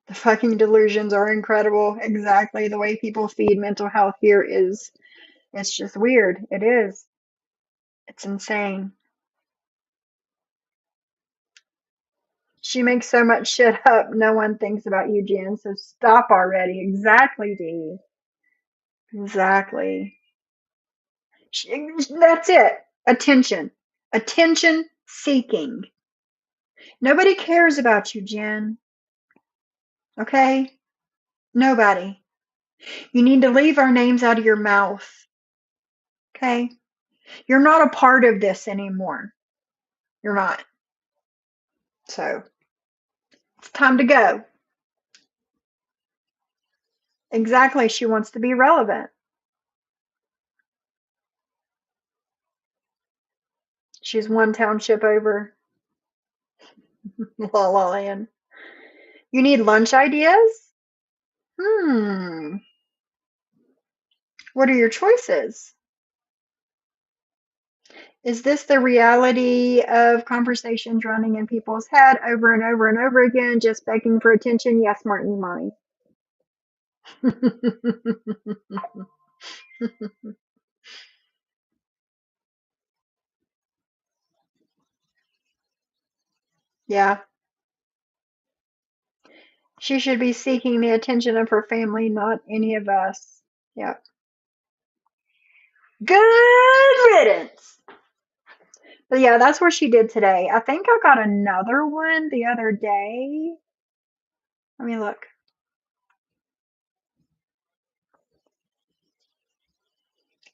The fucking delusions are incredible. Exactly. The way people feed mental health here it's just weird. It is. It's insane. She makes so much shit up. No one thinks about you, Jen. So stop already. Exactly, Dee. Exactly. That's it. Attention. Attention seeking. Nobody cares about you, Jen. Okay? Nobody. You need to leave our names out of your mouth. Okay? You're not a part of this anymore. You're not. So, it's time to go. Exactly. She wants to be relevant. She's one township over. La La Land. You need lunch ideas? Hmm. What are your choices? Is this the reality of conversations running in people's head over and over and over again, just begging for attention? Yes, Martin, mommy. Yeah. She should be seeking the attention of her family, not any of us. Yep. Good riddance. But yeah, that's what she did today. I think I got another one the other day. Let me look.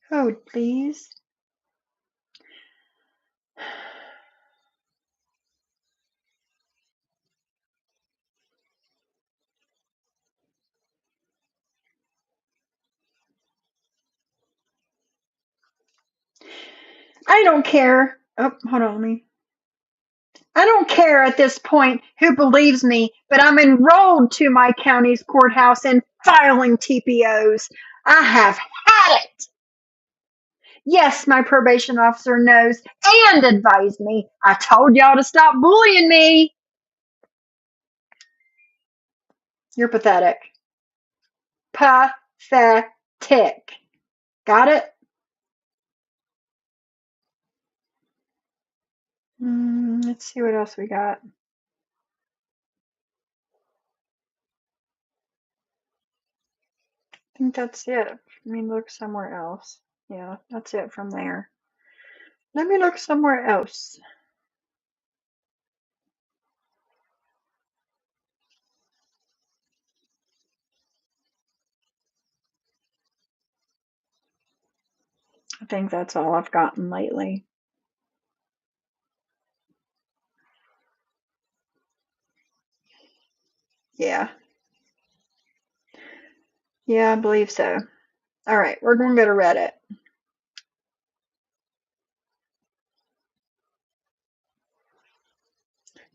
Code, please. I don't care. Oh, hold on. I don't care at this point who believes me, but I'm enrolled to my county's courthouse and filing TPOs. I have had it. Yes, my probation officer knows and advised me. I told y'all to stop bullying me. You're pathetic. Pathetic. Got it? Let's see what else we got. I think that's it. Let me look somewhere else. Yeah, that's it from there. Let me look somewhere else. I think that's all I've gotten lately. Yeah. Yeah, I believe so. All right, we're going to go to Reddit.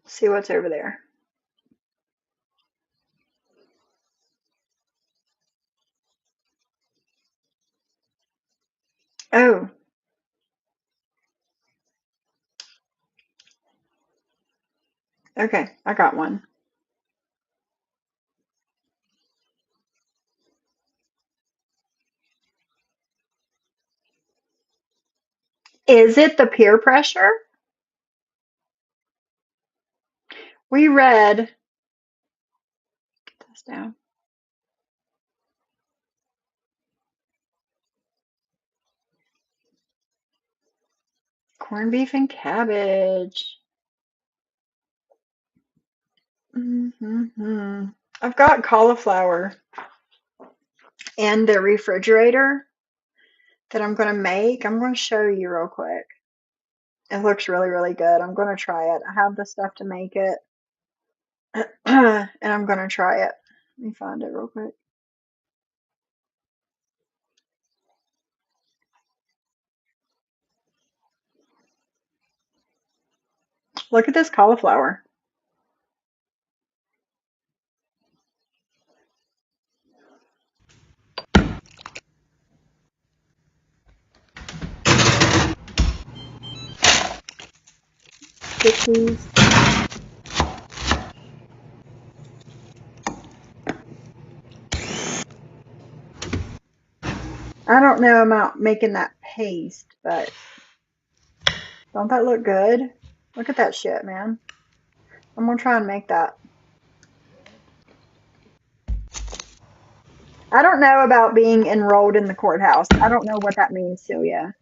See what's over there. Oh. Okay, I got one. Is it the peer pressure? We read, get this down. Corned beef and cabbage. I've got cauliflower in the refrigerator that I'm going to make. I'm going to show you real quick. It looks really, really good. I'm going to try it. I have the stuff to make it. And I'm going to try it. Let me find it real quick. Look at this cauliflower. Cookies. I don't know about making that paste, but don't that look good? Look at that shit, man. I'm gonna try and make that. I don't know about being enrolled in the courthouse. I don't know what that means, Celia.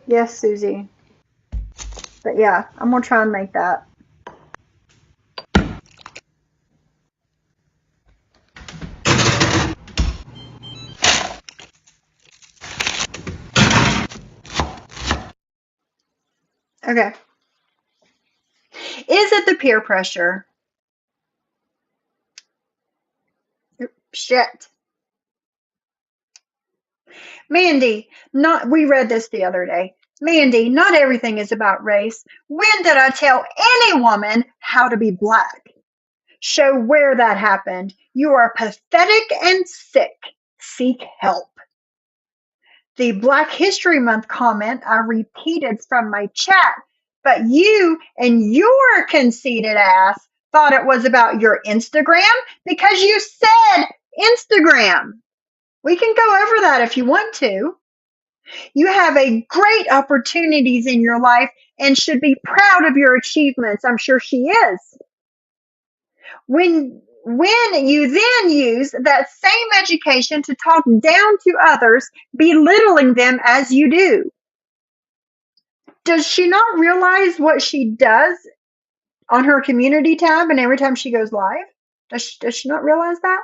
Yes, Susie. But yeah, I'm gonna try and make that. Okay. Is it the peer pressure? Shit. Mandy, we read this the other day. Mandy, not everything is about race. When did I tell any woman how to be black? Show where that happened. You are pathetic and sick. Seek help. the Black History Month comment I repeated from my chat, but you and your conceited ass thought it was about your Instagram because you said Instagram. We can go over that if you want to. You have a great opportunities in your life and should be proud of your achievements. I'm sure she is. When you then use that same education to talk down to others, belittling them as you do, does she not realize what she does on her community tab and every time she goes live? Does she not realize that?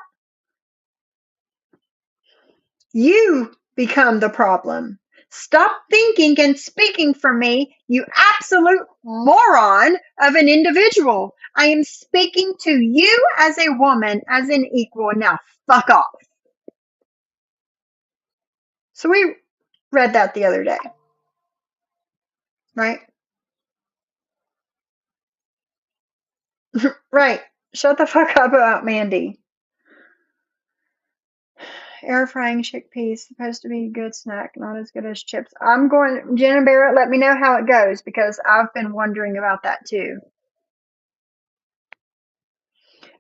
You become the problem. Stop thinking and speaking for me, you absolute moron of an individual. I am speaking to you as a woman, as an equal. Now, fuck off. So we read that the other day, right? Right. Shut the fuck up about Mandy. Air frying chickpeas, supposed to be a good snack, not as good as chips. Jenna Barrett, let me know how it goes because I've been wondering about that too.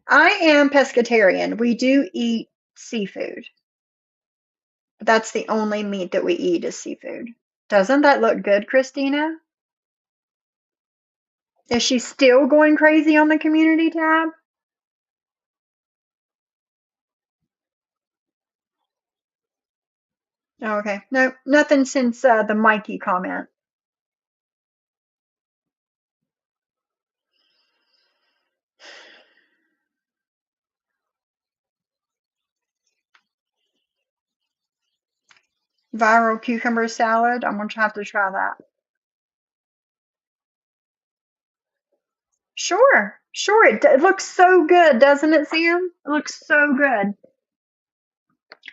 I am pescatarian. We do eat seafood. But that's the only meat that we eat is seafood. Doesn't that look good, Christina? Is she still going crazy on the community tab? Oh, okay. No, nothing since the Mikey comment. Viral cucumber salad. I'm going to have to try that. Sure. Sure. It looks so good, doesn't it, Sam? It looks so good.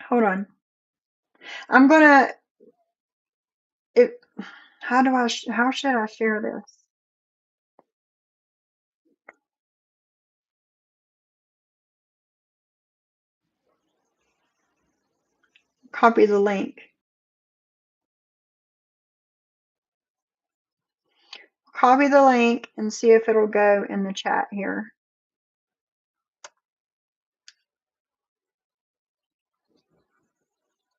Hold on. I'm going to... How should I share this? Copy the link. Copy the link and see if it'll go in the chat here.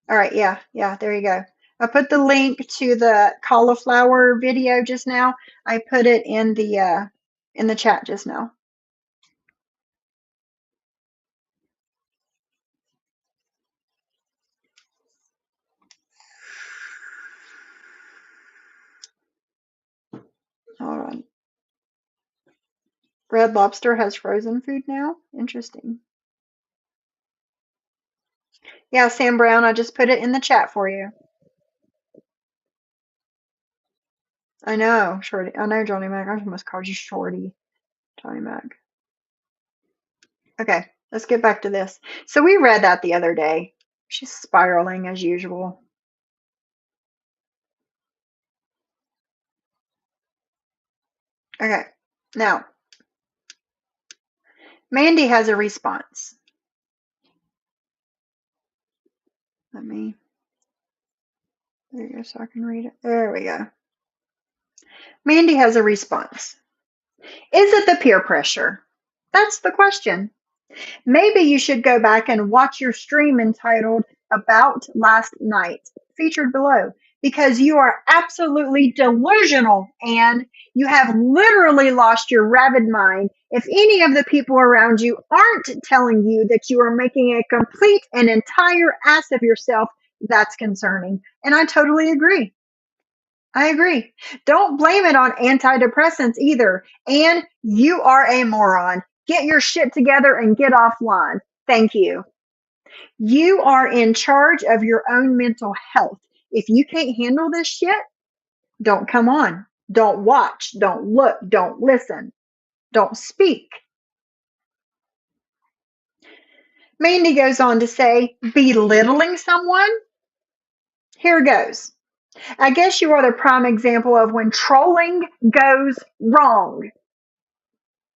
All right, yeah, there you go. I put the link to the cauliflower video just now. I put it in the chat just now. Hold on. Red Lobster has frozen food now? Interesting. Yeah, Sam Brown, I just put it in the chat for you. I know, Shorty. I know, Johnny Mac. I almost called you Shorty. Johnny Mac. Okay, let's get back to this. So we read that the other day. She's spiraling as usual. Okay, now, Mandy has a response. Let me, there you go, so I can read it. There we go. Mandy has a response. Is it the peer pressure? That's the question. Maybe you should go back and watch your stream entitled About Last Night, featured below, because you are absolutely delusional and you have literally lost your rabid mind if any of the people around you aren't telling you that you are making a complete and entire ass of yourself. That's concerning. And I totally agree. I agree. Don't blame it on antidepressants either. And you are a moron. Get your shit together and get offline. Thank you. You are in charge of your own mental health. If you can't handle this shit, don't come on. Don't watch. Don't look. Don't listen. Don't speak. Mandy goes on to say, belittling someone? Here goes. I guess you are the prime example of when trolling goes wrong.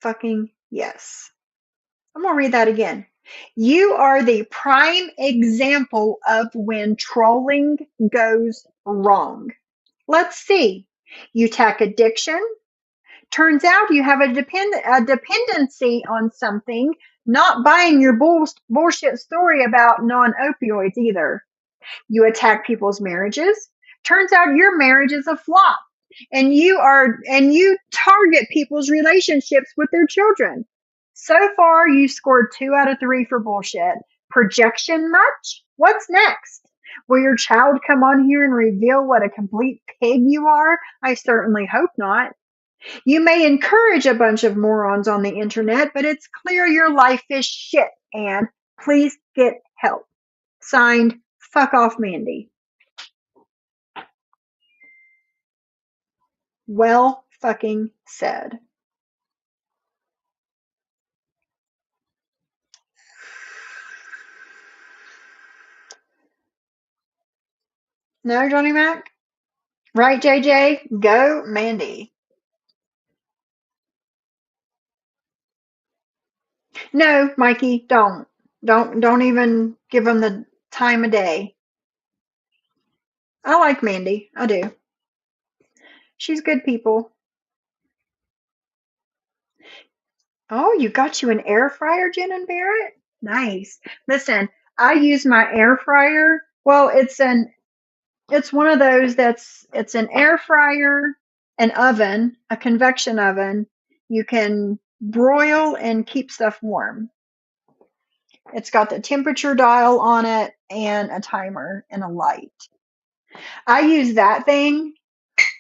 Fucking yes. I'm going to read that again. You are the prime example of when trolling goes wrong. Let's see. You tack addiction. Turns out you have a dependency on something, not buying your bullshit story about non-opioids either. You attack people's marriages. Turns out your marriage is a flop. And you target people's relationships with their children. So far, you scored 2 out of 3 for bullshit. Projection much? What's next? Will your child come on here and reveal what a complete pig you are? I certainly hope not. You may encourage a bunch of morons on the internet, but it's clear your life is shit, and please get help. Signed, fuck off, Mandy. Well fucking said. No, Johnny Mac? Right, JJ? Go, Mandy. No, Mikey, don't. Don't even give them the time of day. I like Mandy. I do. She's good people. Oh, you got you an air fryer, Jen and Barrett? Nice. Listen, I use my air fryer. Well, it's one of those it's an air fryer, an oven, a convection oven. You can broil and keep stuff warm. It's got the temperature dial on it and a timer and a light. I use that thing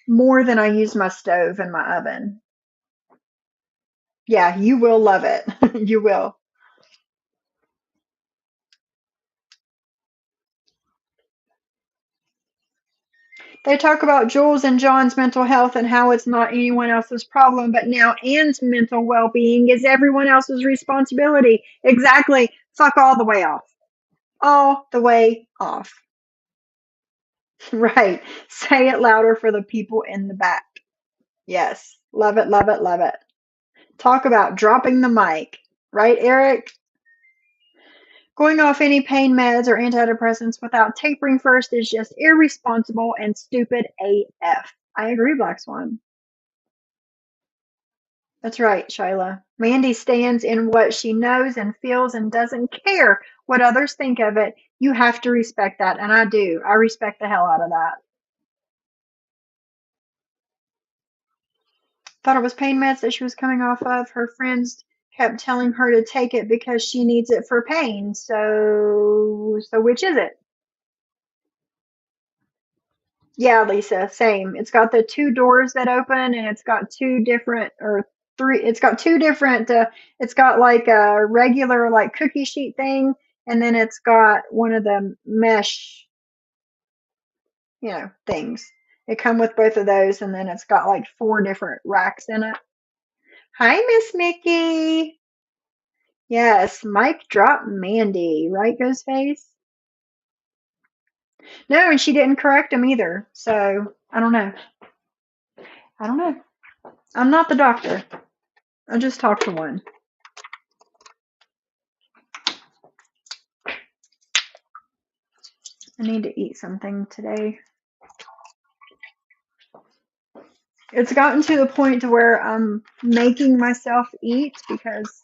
more than I use my stove and my oven. Yeah, you will love it. You will. They talk about Jules and John's mental health and how it's not anyone else's problem, but now Anne's mental well being is everyone else's responsibility. Exactly. Fuck all the way off. All the way off. Right. Say it louder for the people in the back. Yes. Love it, love it, love it. Talk about dropping the mic. Right, Eric? Going off any pain meds or antidepressants without tapering first is just irresponsible and stupid AF. I agree, Black Swan. That's right, Shyla. Mandy stands in what she knows and feels and doesn't care what others think of it. You have to respect that, and I do. I respect the hell out of that. Thought it was pain meds that she was coming off of. Her friends kept telling her to take it because she needs it for pain. So which is it? Yeah, Lisa, same. It's got the 2 doors that open, and it's got 2 different or three. It's got 2 different. It's got like a regular like cookie sheet thing, and then it's got one of the mesh, things. It come with both of those, and then it's got like 4 different racks in it. Hi, Miss Mickey. Yes, Mike drop Mandy, right, Ghostface? No, and she didn't correct him either. So I don't know. I don't know. I'm not the doctor. I just talked to one. I need to eat something today. It's gotten to the point to where I'm making myself eat because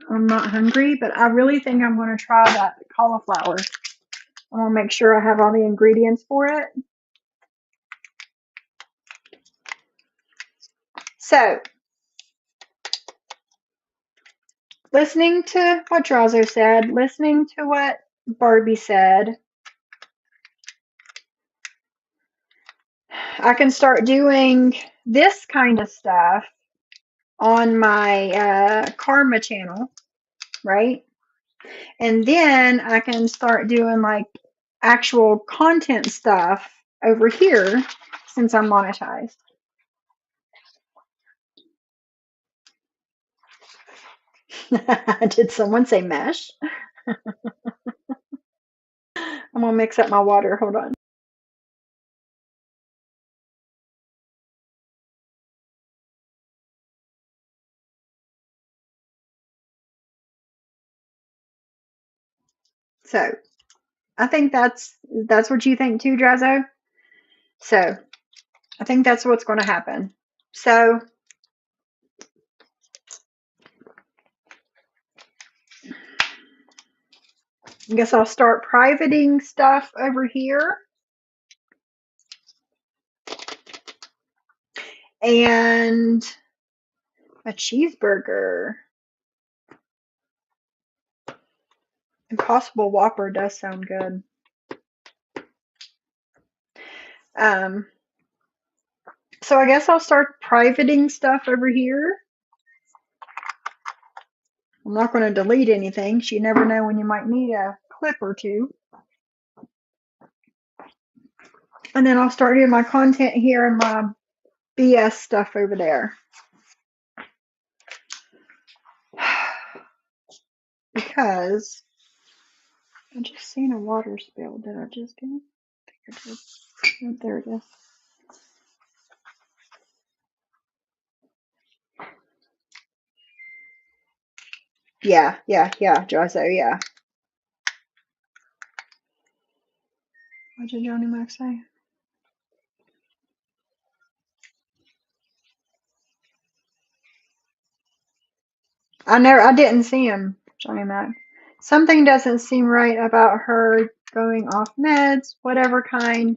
I'm not hungry, but I really think I'm going to try that cauliflower. I want to make sure I have all the ingredients for it. So, listening to what Drazo said, listening to what Barbie said, I can start doing this kind of stuff on my Karma channel, right? And then I can start doing like actual content stuff over here since I'm monetized. Did someone say mesh? I'm gonna mix up my water. Hold on. So I think that's what you think too, Drazo. So I think that's what's going to happen. So I guess I'll start privating stuff over here. And a cheeseburger. Impossible Whopper does sound good. So I guess I'll start privating stuff over here. I'm not going to delete anything. You never know when you might need a clip or two. And then I'll start doing my content here and my BS stuff over there. Because I just seen a water spill. Did I just do it? I think I did. Oh, there it is. Yeah, Josso, yeah. What did Johnny Mac say? I didn't see him, Johnny Mac. Something doesn't seem right about her going off meds, whatever kind.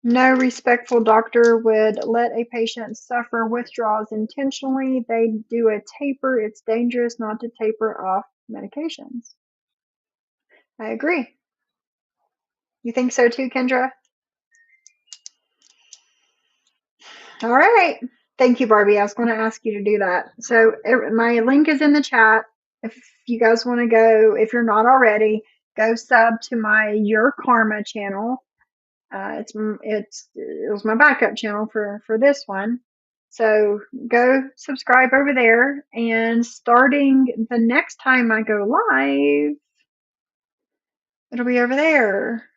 No respectful doctor would let a patient suffer withdrawals intentionally. They do a taper. It's dangerous not to taper off medications. I agree. You think so too, Kendra? All right. Thank you, Barbie. I was going to ask you to do that. So my link is in the chat. If you guys want to go, if you're not already, go sub to my Your Karma channel. It was my backup channel for this one. So go subscribe over there, and starting the next time I go live, it'll be over there.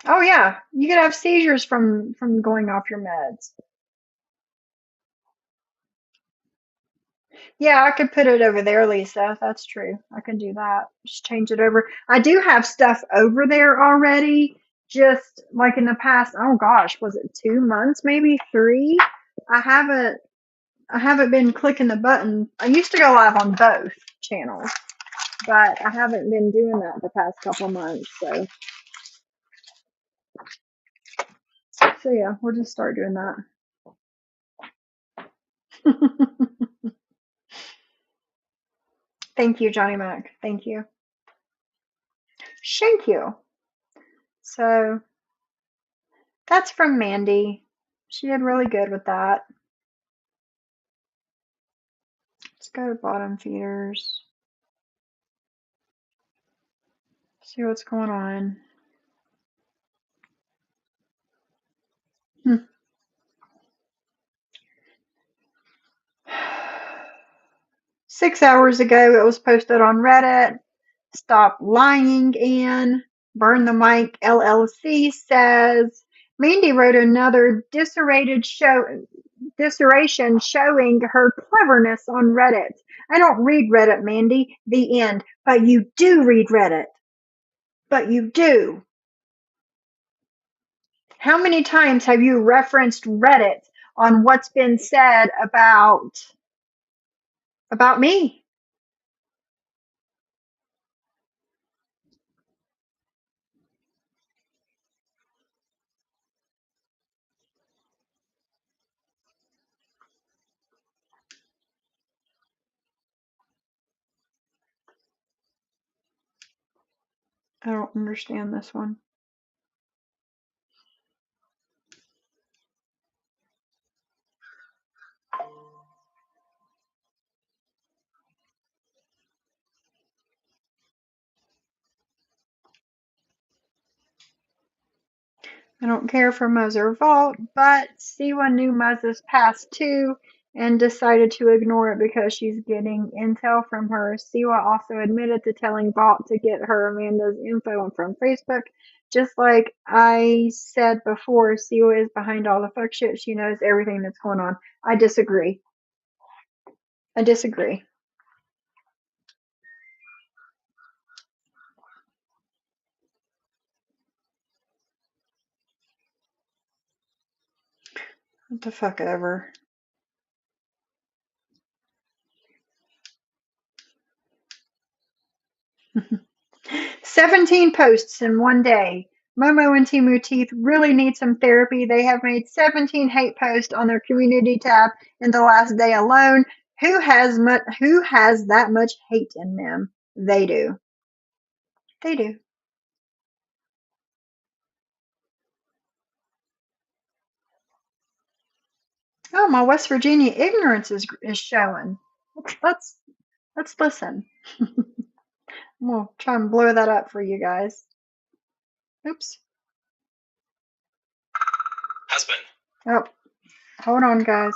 Oh yeah, you could have seizures from going off your meds. Yeah, I could put it over there, Lisa. That's true. I can do that. Just change it over. I do have stuff over there already. Just like in the past, oh gosh, was it 2 months, maybe 3? I haven't been clicking the button. I used to go live on both channels, but I haven't been doing that the past couple of months. So yeah, we'll just start doing that. Thank you, Johnny Mac. Thank you. Thank you. So that's from Mandy. She did really good with that. Let's go to bottom feeders. See what's going on. 6 hours ago, it was posted on Reddit. Stop lying, Anne. Burn the Mic LLC says Mandy wrote another dissertation showing her cleverness on Reddit. I don't read Reddit, Mandy. The end. But you do read Reddit. But you do. How many times have you referenced Reddit on what's been said about me? I don't understand this one. I don't care for Muzz or Vault, but Siwa knew Muzz's past too and decided to ignore it because she's getting intel from her. Siwa also admitted to telling Vault to get her Amanda's info from Facebook. Just like I said before, Siwa is behind all the fuck shit. She knows everything that's going on. I disagree. I disagree. What the fuck ever. 17 posts in one day. Momo and Timu Teeth really need some therapy. They have made 17 hate posts on their community tab in the last day alone. Who has that much hate in them? They do. They do. Oh, my West Virginia ignorance is showing. Let's let's listen. We'll try and blow that up for you guys. Oops. Husband. Oh, hold on, guys.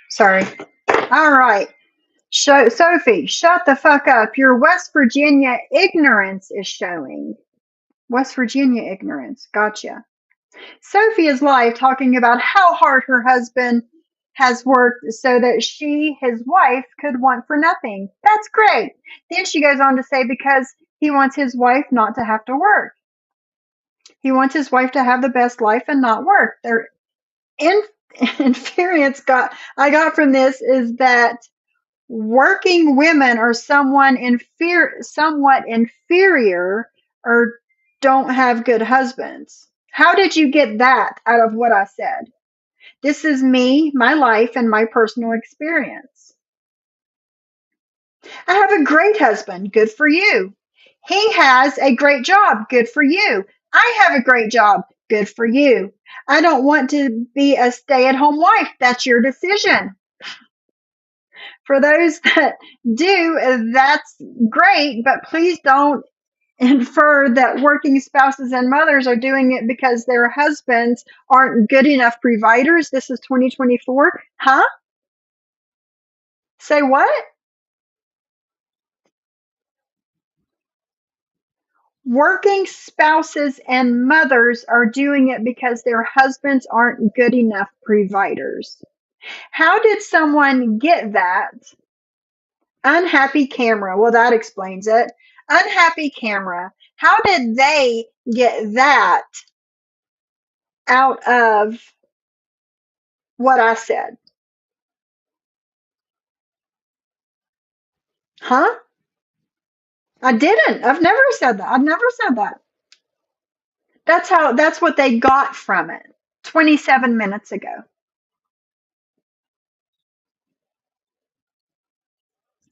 Sorry. All right. Sophie, shut the fuck up. Your West Virginia ignorance is showing. West Virginia ignorance. Gotcha. Sophie is live talking about how hard her husband has worked so that she, his wife, could want for nothing. That's great. Then she goes on to say because he wants his wife not to have to work. He wants his wife to have the best life and not work. Their in- inference I got from this is that working women are somewhat inferior or don't have good husbands. How did you get that out of what I said? This is me, my life, and my personal experience. I have a great husband. Good for you. He has a great job. Good for you. I have a great job. Good for you. I don't want to be a stay at home wife. That's your decision. For those that do, that's great, but please don't infer that working spouses and mothers are doing it because their husbands aren't good enough providers. This is 2024. Huh? Say what? Working spouses and mothers are doing it because their husbands aren't good enough providers. How did someone get that? Unhappy camera. Well, that explains it. Unhappy camera. How did they get that out of what I said? Huh? I didn't. I've never said that. I've never said that. That's what they got from it 27 minutes ago.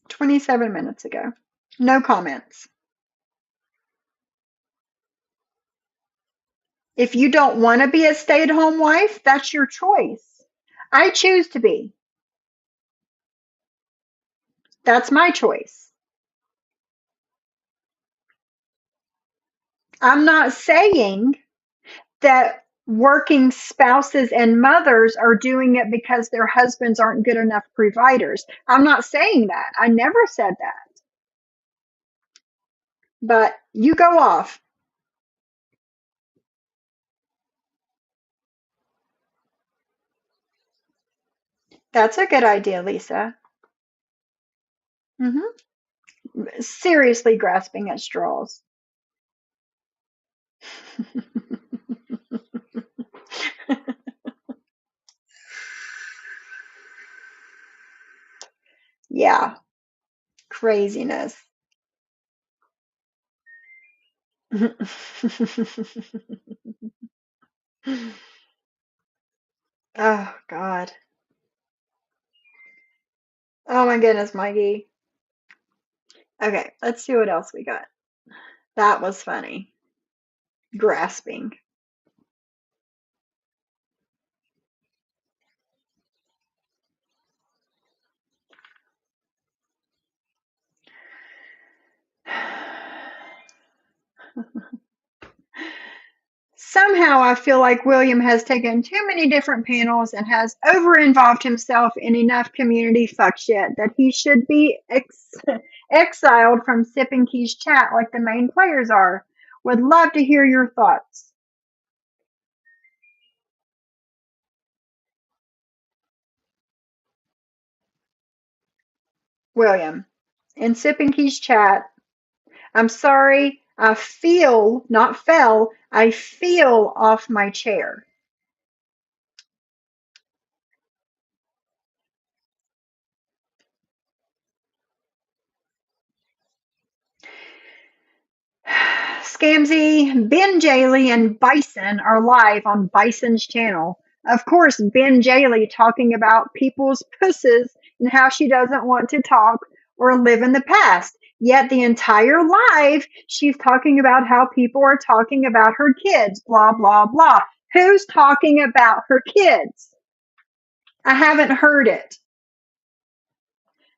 27 minutes ago. No comments. If you don't want to be a stay-at-home wife, that's your choice. I choose to be. That's my choice. I'm not saying that working spouses and mothers are doing it because their husbands aren't good enough providers. I'm not saying that. I never said that. But you go off. That's a good idea, Lisa. Seriously grasping at straws. Yeah, craziness. Oh, God. Oh, my goodness, Mikey. Okay, let's see what else we got. That was funny. Grasping. Somehow I feel like William has taken too many different panels and has over-involved himself in enough community fuck shit that he should be exiled from Sip and Key's chat like the main players are. Would love to hear your thoughts. William, in Sip and Key's chat, I'm sorry, I feel, not fell, I feel off my chair. Scamsy, Ben Jaley, and Bison are live on Bison's channel. Of course, Ben Jaley talking about people's pusses and how she doesn't want to talk or live in the past. Yet the entire live, she's talking about how people are talking about her kids, blah, blah, blah. Who's talking about her kids? I haven't heard it.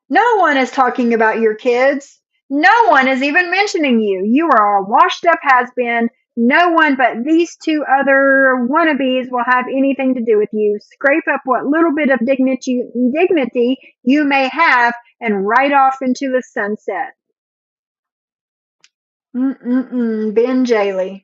No one is talking about your kids. No one is even mentioning you. You are a washed up has been. No one but these two other wannabes will have anything to do with you. Scrape up what little bit of dignity you may have and ride off into the sunset. Ben Jaley.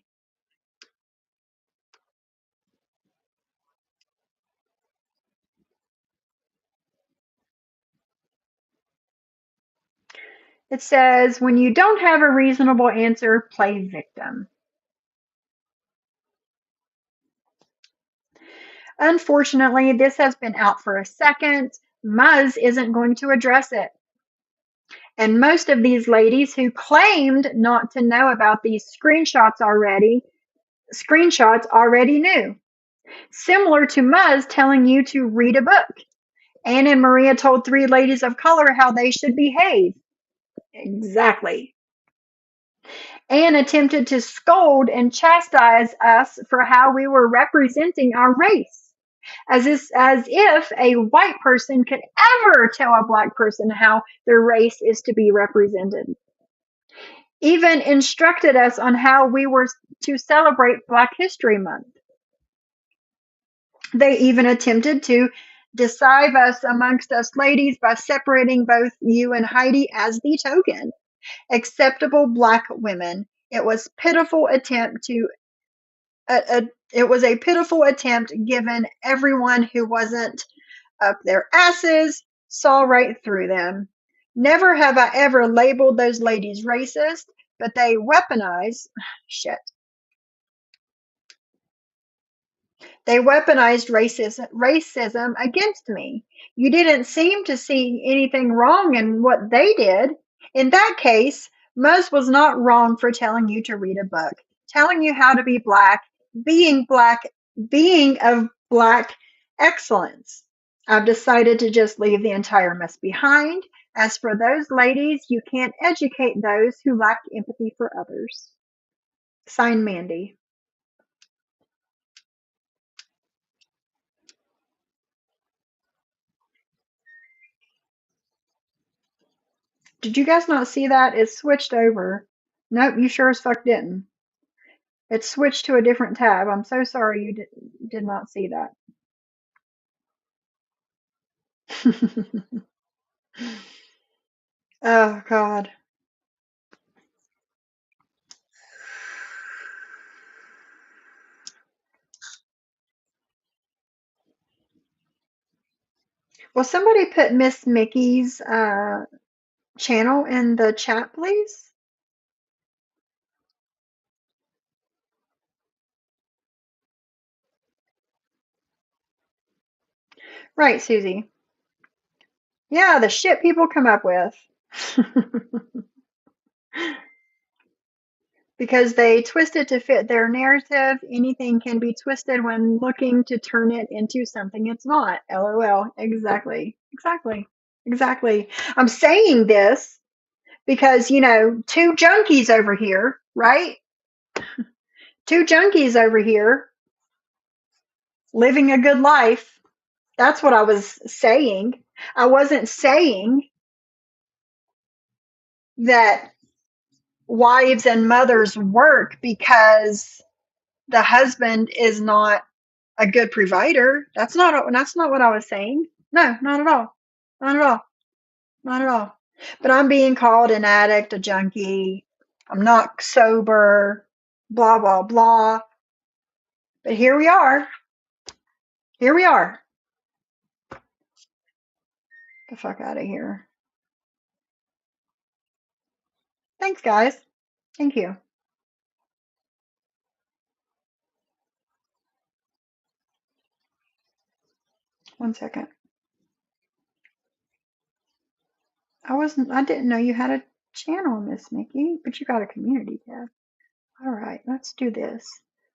It says, when you don't have a reasonable answer, play victim. Unfortunately, this has been out for a second. Muzz isn't going to address it. And most of these ladies who claimed not to know about these screenshots already knew. Similar to Muzz telling you to read a book. Anne and Maria told three ladies of color how they should behave. Exactly. Anne attempted to scold and chastise us for how we were representing our race. As if a white person could ever tell a black person how their race is to be represented. Even instructed us on how we were to celebrate Black History Month. They even attempted to deceive us amongst us ladies by separating both you and Heidi as the token acceptable black women. It was it was a pitiful attempt given everyone who wasn't up their asses saw right through them. Never have I ever labeled those ladies racist, but they weaponize shit. They weaponized racism against me. You didn't seem to see anything wrong in what they did. In that case, Muzz was not wrong for telling you to read a book, telling you how to be black, being of black excellence. I've decided to just leave the entire mess behind. As for those ladies, you can't educate those who lack empathy for others. Signed, Mandy. Did you guys not see that? It switched over. Nope, you sure as fuck didn't. It switched to a different tab. I'm so sorry you did not see that. Oh, God. Will somebody put Miss Mickey's channel in the chat, please? Right, Susie. Yeah, the shit people come up with. Because they twist it to fit their narrative. Anything can be twisted when looking to turn it into something it's not. LOL. Exactly. Exactly. Exactly. I'm saying this because, two junkies over here, right? Two junkies over here living a good life. That's what I was saying. I wasn't saying that wives and mothers work because the husband is not a good provider. That's not what I was saying. No, not at all. Not at all. Not at all. But I'm being called an addict, a junkie. I'm not sober, blah blah blah. But here we are. Here we are. Get the fuck out of here. Thanks, guys. Thank you. One second. I didn't know you had a channel, Miss Mickey, but you got a community tab. All right, let's do this.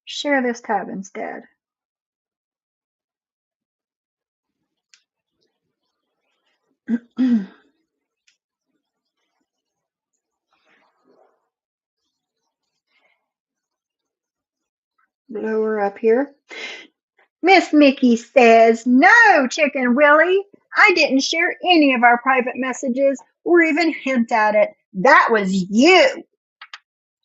Share this tab instead. Lower up here. Miss Mickey says, "No, Chicken Willie, I didn't share any of our private messages or even hint at it. That was you.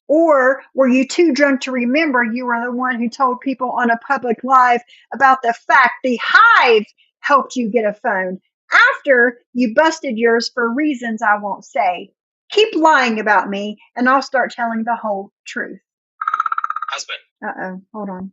Or were you too drunk to remember you were the one who told people on a public live about the fact the Hive helped you get a phone after you busted yours for reasons I won't say? Keep lying about me and I'll start telling the whole truth." Husband. Uh-oh, hold on.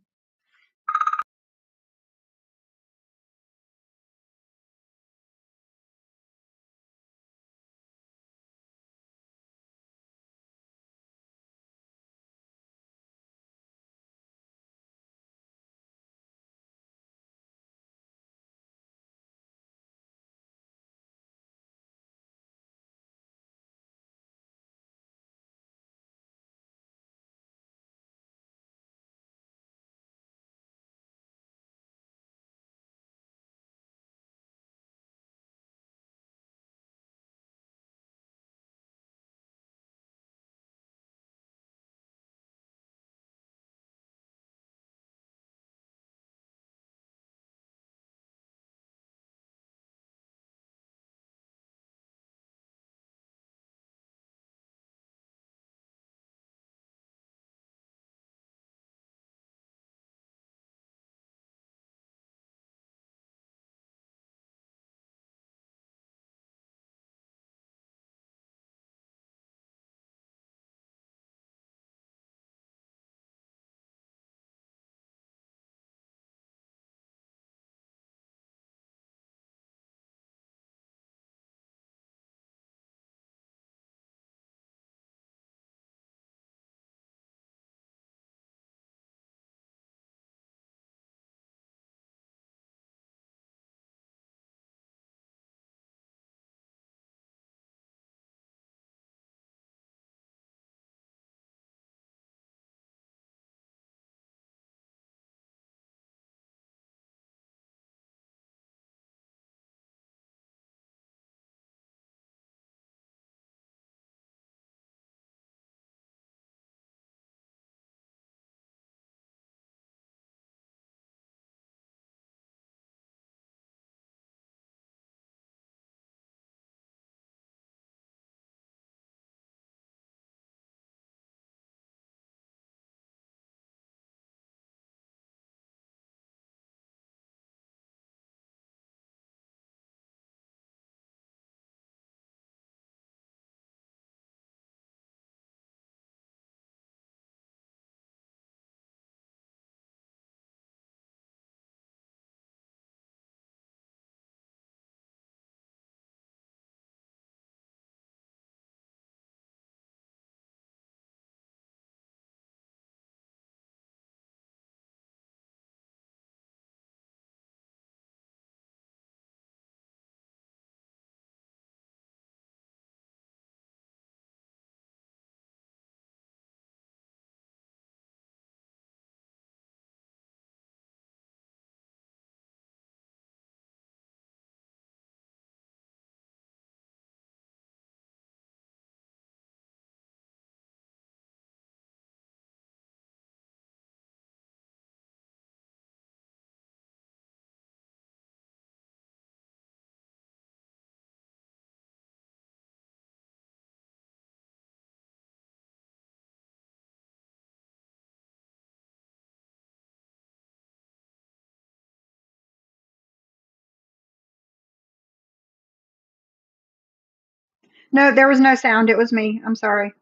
No, there was no sound. It was me. I'm sorry.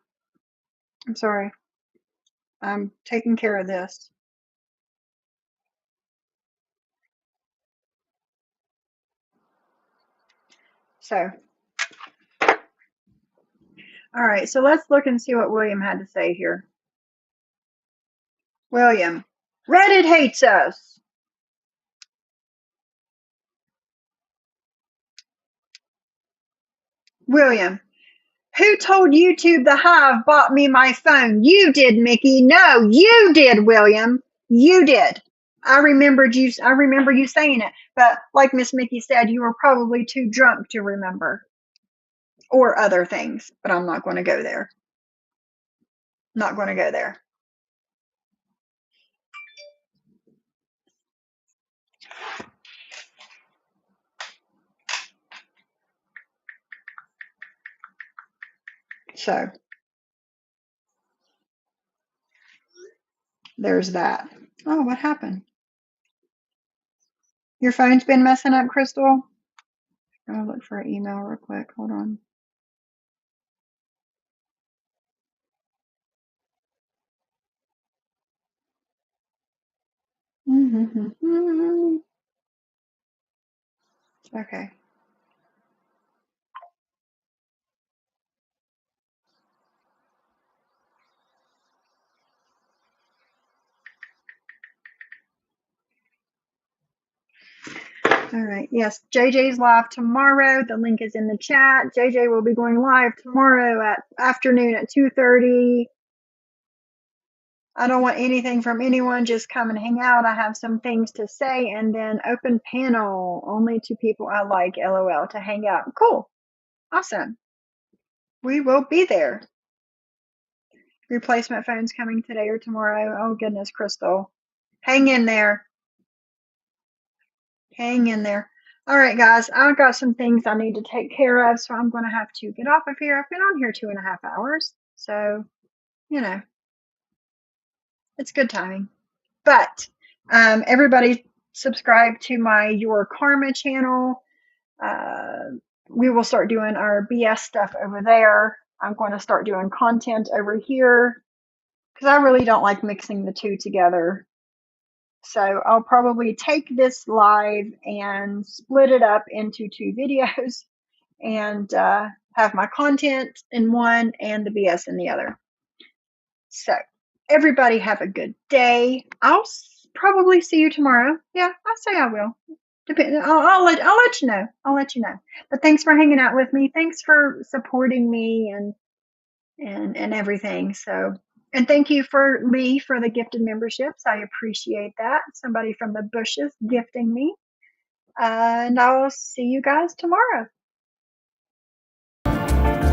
I'm sorry. I'm taking care of this. So, all right. So let's look and see what William had to say here. William, Reddit hates us. William, who told YouTube the Hive bought me my phone? You did, Mickey. No, you did, William. You did. I remember you saying it. But like Miss Mickey said, you were probably too drunk to remember. Or other things. But I'm not going to go there. Not going to go there. So there's that. Oh, what happened? Your phone's been messing up, Crystal? I'm going to look for an email real quick. Hold on. Okay. All right. Yes, JJ's live tomorrow. The link is in the chat. JJ will be going live tomorrow at afternoon at 2:30. I don't want anything from anyone. Just come and hang out. I have some things to say, and then open panel. Only two people I like, LOL, to hang out. Cool. Awesome. We will be there. Replacement phones coming today or tomorrow. Oh goodness, Crystal. Hang in there. Hang in there. All right, guys, I've got some things I need to take care of, so I'm going to have to get off of here. I've been on here 2.5 hours, so, you know, it's good timing. But everybody subscribe to my Your Karma channel. We will start doing our BS stuff over there. I'm going to start doing content over here because I really don't like mixing the two together. So I'll probably take this live and split it up into 2 videos and have my content in one and the BS in the other. So everybody have a good day. I'll probably see you tomorrow. Yeah, I say I will. I'll let you know. I'll let you know. But thanks for hanging out with me. Thanks for supporting me and everything. So, and thank you for Lee for the gifted memberships. I appreciate that. Somebody from the bushes gifting me. And I'll see you guys tomorrow.